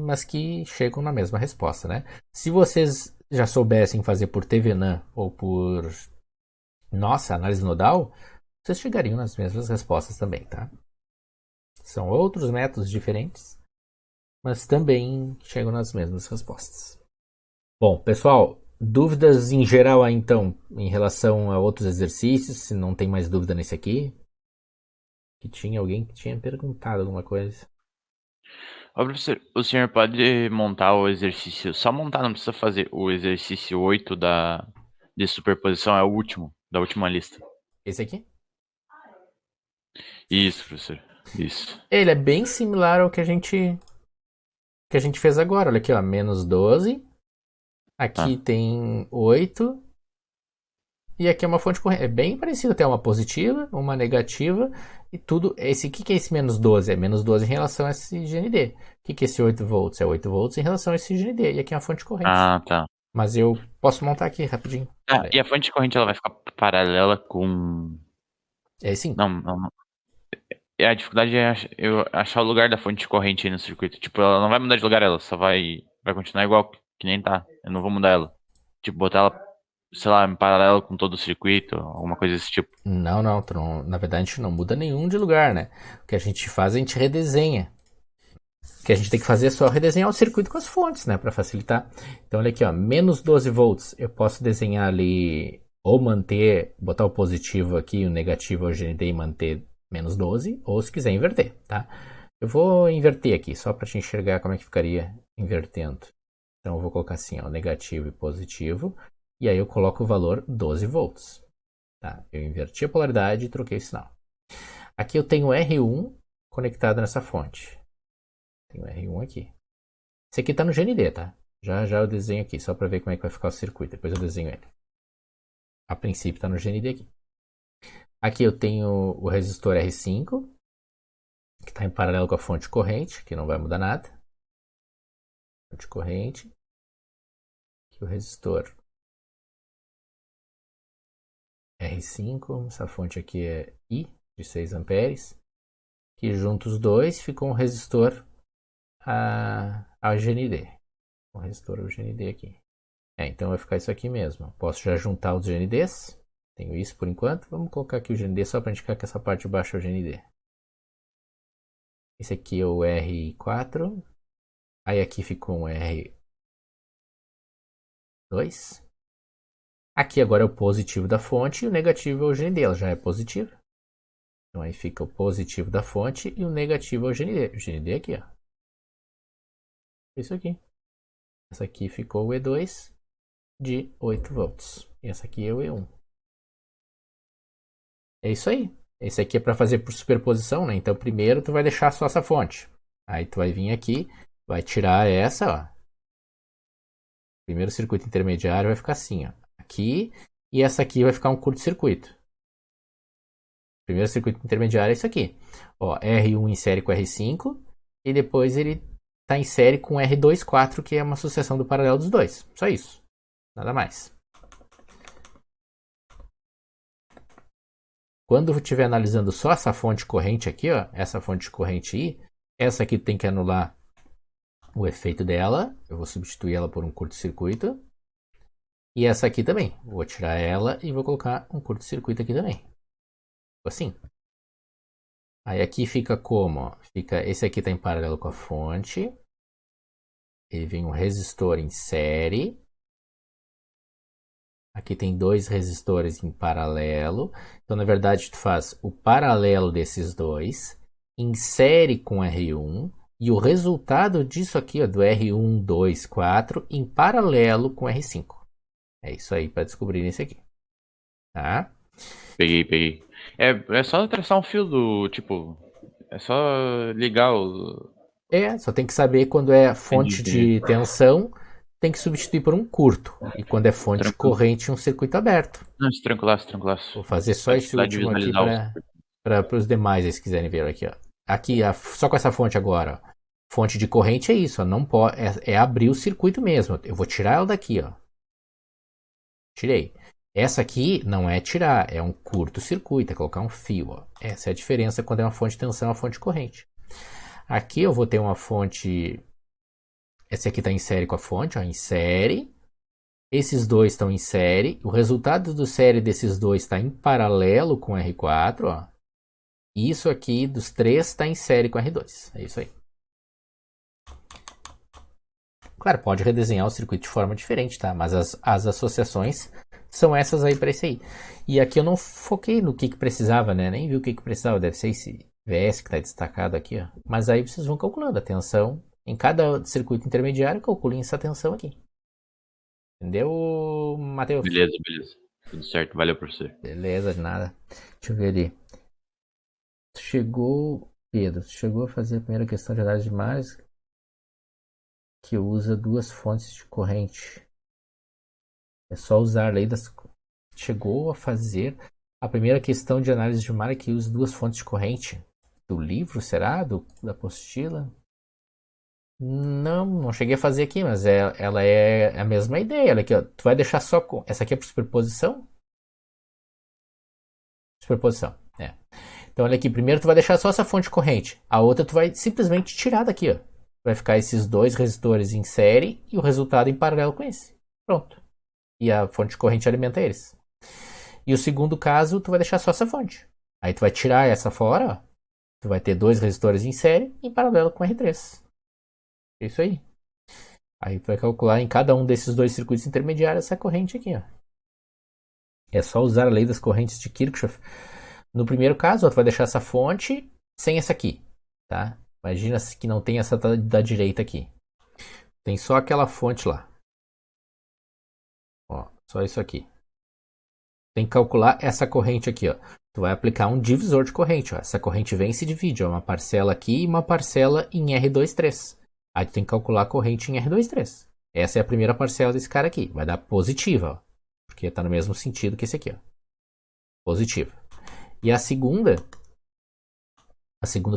mas que chegam na mesma resposta, né? Se vocês já soubessem fazer por TVNAM ou por nossa análise nodal, vocês chegariam nas mesmas respostas também, tá? São outros métodos diferentes, mas também chegam nas mesmas respostas. Bom, pessoal, dúvidas em geral aí então, em relação a outros exercícios, se não tem mais dúvida nesse aqui? Que tinha alguém que tinha perguntado alguma coisa. Ô, professor, o senhor pode montar o exercício, só montar, não precisa fazer. O exercício 8 de superposição é o último, da última lista. Esse aqui? Isso, professor. Isso. Ele é bem similar ao que a gente fez agora. Olha aqui, ó, menos 12. Aqui tem 8. E aqui é uma fonte corrente. É bem parecido, até uma positiva, uma negativa e tudo. Esse aqui que é esse menos 12? É menos 12 em relação a esse GND. O que é esse 8 volts? É 8 volts em relação a esse GND. E aqui é uma fonte corrente. Ah, tá. Mas eu posso montar aqui rapidinho. E a fonte de corrente ela vai ficar paralela com. É sim. Não. A dificuldade é eu achar o lugar da fonte de corrente aí no circuito. Tipo, ela não vai mudar de lugar, ela só vai continuar igual que nem tá. Eu não vou mudar ela. Tipo, botar ela, sei lá, em paralelo com todo o circuito, alguma coisa desse tipo. Não, na verdade a gente não muda nenhum de lugar, né? O que a gente faz, a gente redesenha. O que a gente tem que fazer é só redesenhar o circuito com as fontes, né? Para facilitar. Então olha aqui, ó, menos 12 volts. Eu posso desenhar ali, ou manter, botar o positivo aqui, o negativo ao GND e manter menos 12, ou se quiser inverter, tá? Eu vou inverter aqui, só para te enxergar como é que ficaria invertendo. Então eu vou colocar assim, ó, negativo e positivo, e aí eu coloco o valor 12 volts. Tá? Eu inverti a polaridade e troquei o sinal. Aqui eu tenho R1 conectado nessa fonte. Tem o R1 aqui. Esse aqui está no GND, tá? Já eu desenho aqui, só para ver como é que vai ficar o circuito. Depois eu desenho ele. A princípio está no GND aqui. Aqui eu tenho o resistor R5, que está em paralelo com a fonte corrente, que não vai mudar nada. Fonte corrente. Aqui o resistor R5, essa fonte aqui é I, de 6 amperes. Que juntos os dois ficam um resistor a GND. Um resistor ao GND aqui. Então vai ficar isso aqui mesmo. Posso já juntar os GNDs. Tenho isso por enquanto. Vamos colocar aqui o GND só para indicar que essa parte de baixo é o GND. Esse aqui é o R4. Aí aqui ficou um R2. Aqui agora é o positivo da fonte e o negativo é o GND. Ela já é positiva. Então aí fica o positivo da fonte e o negativo é o GND. O GND aqui, ó. Isso aqui. Essa aqui ficou o E2 de 8 volts. E essa aqui é o E1. É isso aí. Esse aqui é para fazer por superposição, né? Então primeiro tu vai deixar só essa fonte. Aí tu vai vir aqui, vai tirar essa, ó. Primeiro circuito intermediário vai ficar assim, ó. Aqui. E essa aqui vai ficar um curto-circuito. Primeiro circuito intermediário é isso aqui. Ó, R1 em série com R5. E depois ele está em série com R24, que é uma sucessão do paralelo dos dois. Só isso. Nada mais. Quando eu estiver analisando só essa fonte corrente aqui, ó, essa fonte corrente I, essa aqui tem que anular o efeito dela. Eu vou substituir ela por um curto-circuito. E essa aqui também. Vou tirar ela e vou colocar um curto-circuito aqui também. Assim. Aí aqui fica como? Ó, fica, esse aqui está em paralelo com a fonte. Ele vem um resistor em série. Aqui tem dois resistores em paralelo. Então, na verdade, tu faz o paralelo desses dois em série com R1. E o resultado disso aqui, ó, do R1, 2, 4, em paralelo com R5. É isso aí para descobrir esse aqui. Tá? Peguei. É só traçar um fio do, tipo, é só ligar o... Só tem que saber quando é fonte Entendi. de tensão, tem que substituir por um curto. E quando é fonte de Tranquilo. corrente, um circuito aberto. Não, se tranquilaço. Vou fazer só A esse dificuldade de último aqui visualizar os... para os demais, se quiserem ver aqui, ó. Aqui, só com essa fonte agora, ó. Fonte de corrente é isso, ó. Não pode, é abrir o circuito mesmo. Eu vou tirar ela daqui, ó. Tirei. Essa aqui não é tirar, é um curto-circuito, é colocar um fio, ó. Essa é a diferença quando é uma fonte de tensão e uma fonte de corrente. Aqui eu vou ter uma fonte. Essa aqui está em série com a fonte, ó, em série. Esses dois estão em série. O resultado do série desses dois está em paralelo com R4, ó. E isso aqui dos três está em série com R2. É isso aí. Claro, pode redesenhar o circuito de forma diferente, tá? Mas as associações são essas aí para esse aí. E aqui eu não foquei no que precisava, né? Nem vi o que precisava. Deve ser esse VS que está destacado aqui, ó. Mas aí vocês vão calculando a tensão. Em cada circuito intermediário, calculem essa tensão aqui. Entendeu, Matheus? Beleza. Tudo certo, valeu, professor. Beleza, de nada. Deixa eu ver ali. Pedro, chegou a fazer a primeira questão de análise de imagens que usa duas fontes de corrente. É só usar a lei das... Chegou a fazer a primeira questão de análise de malha que usa duas fontes de corrente. Do livro, será? Da apostila? Não cheguei a fazer aqui, mas ela é a mesma ideia. Olha aqui, ó. Tu vai deixar só com... Essa aqui é por superposição? Superposição, é. Então olha aqui, primeiro tu vai deixar só essa fonte corrente. A outra tu vai simplesmente tirar daqui, ó. Vai ficar esses dois resistores em série e o resultado em paralelo com esse. Pronto. E a fonte de corrente alimenta eles. E o segundo caso, tu vai deixar só essa fonte. Aí tu vai tirar essa fora, ó. Tu vai ter dois resistores em série em paralelo com R3. É isso aí. Aí tu vai calcular em cada um desses dois circuitos intermediários essa corrente aqui, ó. É só usar a lei das correntes de Kirchhoff. No primeiro caso, ó, tu vai deixar essa fonte sem essa aqui, tá? Imagina que não tem essa da direita aqui. Tem só aquela fonte lá. Ó, só isso aqui. Tem que calcular essa corrente aqui, ó. Tu vai aplicar um divisor de corrente, ó. Essa corrente vem e se divide, ó. Uma parcela aqui e uma parcela em R23. Aí tu tem que calcular a corrente em R23. Essa é a primeira parcela desse cara aqui. Vai dar positiva, ó. Porque está no mesmo sentido que esse aqui, ó. Positiva. E a segunda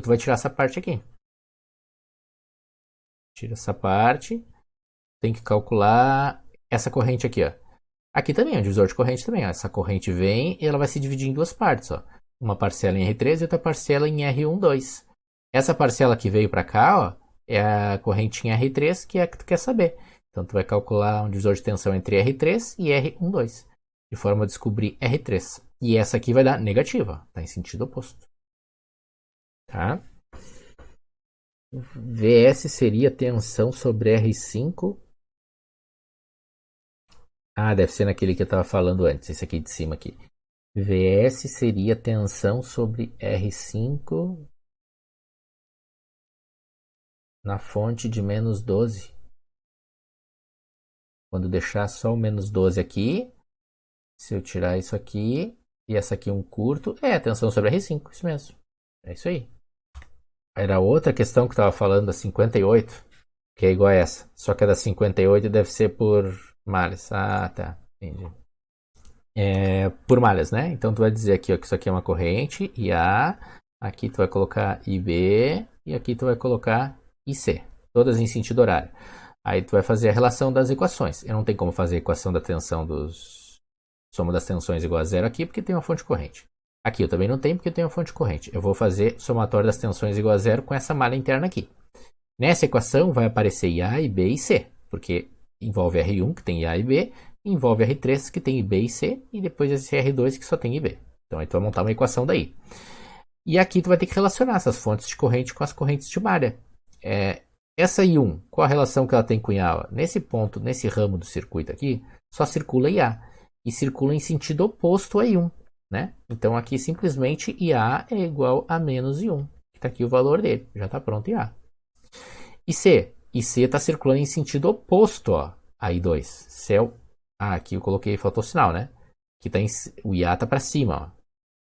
tu vai tirar essa parte aqui. Tira essa parte. Tem que calcular essa corrente aqui, ó. Aqui também é um divisor de corrente também, ó. Essa corrente vem e ela vai se dividir em duas partes, ó. Uma parcela em R3 e outra parcela em R12. Essa parcela que veio para cá, ó, é a corrente em R3, que é a que tu quer saber. Então tu vai calcular um divisor de tensão entre R3 e R12, de forma a descobrir R3. E essa aqui vai dar negativa, tá em sentido oposto. Tá? VS seria tensão sobre R5. Ah, deve ser naquele que eu estava falando antes, esse aqui de cima aqui. VS seria tensão sobre R5 na fonte de menos 12. Quando deixar só o menos 12 aqui, se eu tirar isso aqui e essa aqui um curto, é tensão sobre R5, isso mesmo. É isso aí. Era outra questão que eu estava falando, da 58, que é igual a essa. Só que a da 58 deve ser por malhas. Ah, tá. Entendi. Por malhas, né? Então tu vai dizer aqui, ó, que isso aqui é uma corrente, IA. Aqui tu vai colocar IB. E aqui tu vai colocar IC. Todas em sentido horário. Aí tu vai fazer a relação das equações. Eu não tenho como fazer a equação da tensão soma das tensões igual a zero aqui, porque tem uma fonte corrente. Aqui eu também não tenho, porque tem uma fonte corrente. Eu vou fazer somatório das tensões igual a zero com essa malha interna aqui. Nessa equação vai aparecer IA, IB e C, porque envolve R1, que tem IA e B, envolve R3, que tem IB e C, e depois esse R2, que só tem IB. Então aí tu vai montar uma equação daí. E aqui tu vai ter que relacionar essas fontes de corrente com as correntes de malha. Essa I1, qual a relação que ela tem com IA? Nesse ponto, nesse ramo do circuito aqui, só circula IA. E circula em sentido oposto a I1. Né? Então aqui simplesmente IA é igual a menos I1. Está aqui o valor dele. Já está pronto IA. IC está circulando em sentido oposto, ó, a I2. Aqui eu coloquei, faltou sinal, né? que tá o IA tá para cima, ó.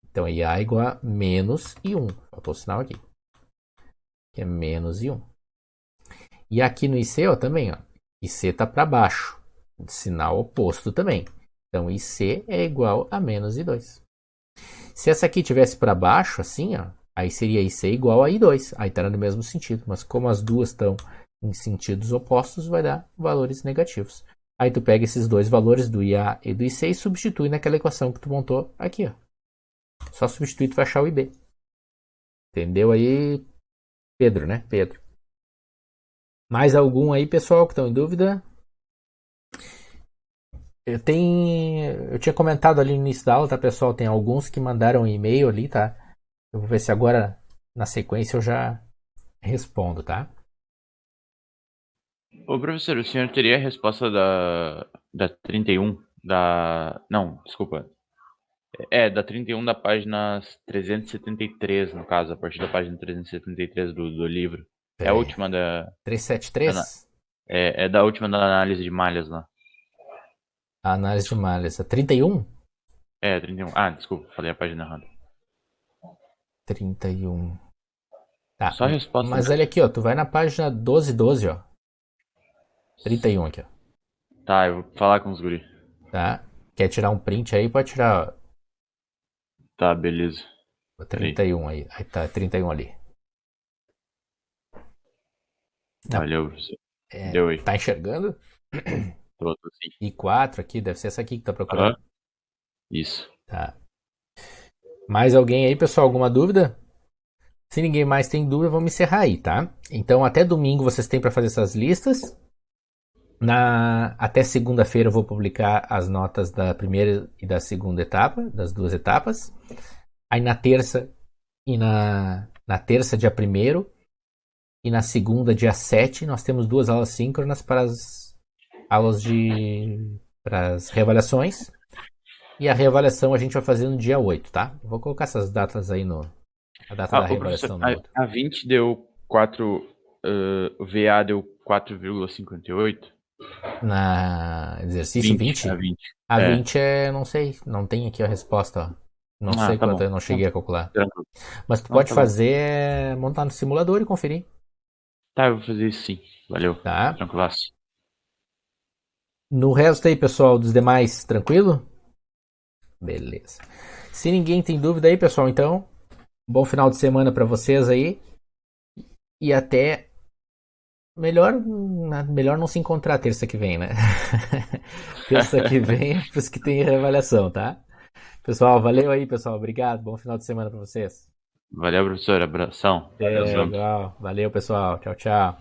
Então, IA é igual a menos I1. Faltou o sinal aqui. Que é menos I1. E aqui no IC, ó, também, ó. IC tá para baixo. Sinal oposto também. Então, IC é igual a menos I2. Se essa aqui tivesse para baixo, assim, ó, aí seria IC igual a I2. Aí tá no mesmo sentido. Mas como as duas estão em sentidos opostos, vai dar valores negativos. Aí tu pega esses dois valores do IA e do IC e substitui naquela equação que tu montou aqui, ó. Só substituir tu vai achar o IB. Entendeu aí, Pedro, né? Pedro. Mais algum aí, pessoal, que estão em dúvida? Eu tinha comentado ali no início da aula, tá, pessoal? Tem alguns que mandaram e-mail ali, tá? Eu vou ver se agora, na sequência, eu já respondo, tá? Ô, professor, o senhor teria a resposta da 31? Não, desculpa. Da 31 da página 373, no caso, a partir da página 373 do livro. É a última da. 373? É da última da análise de malhas lá. A análise de malhas. A 31? 31. Ah, desculpa, falei a página errada. 31. Tá. Só a resposta. Mas olha aqui, ó. Tu vai na página 1212, ó. 31 aqui, ó. Tá, eu vou falar com os guri. Tá? Quer tirar um print aí? Pode tirar, ó. Tá, beleza. 31 aí. Aí tá, 31 ali. Valeu, professor. Deu aí. Tá enxergando? Tô sim. I4 aqui, deve ser essa aqui que tá procurando. Isso. Tá. Mais alguém aí, pessoal? Alguma dúvida? Se ninguém mais tem dúvida, vamos encerrar aí, tá? Então, até domingo vocês têm para fazer essas listas. Até segunda-feira eu vou publicar as notas da primeira e da segunda etapa, das duas etapas. Aí na terça na terça, dia 1º, e na segunda, dia 7, nós temos duas aulas síncronas para as aulas para as reavaliações. E a reavaliação a gente vai fazer no dia 8, tá? Eu vou colocar essas datas aí a data da reavaliação no outro. A 20 deu 4, o VA deu 4,58. Na exercício 20? A 20 não sei, não tem aqui a resposta, ó. Não sei quanto, eu não cheguei a calcular. Tranquilo. Mas tu pode fazer, montar no simulador e conferir. Tá, eu vou fazer isso sim. Valeu. Tá. Tranquilaço. No resto aí, pessoal, dos demais, tranquilo? Beleza. Se ninguém tem dúvida aí, pessoal, então, bom final de semana para vocês aí. E até melhor não se encontrar terça que vem, né? Terça que vem é pros que tem reavaliação, tá? Pessoal, valeu aí, pessoal. Obrigado. Bom final de semana para vocês. Valeu, professor. Abração. Legal. Valeu, pessoal. Tchau, tchau.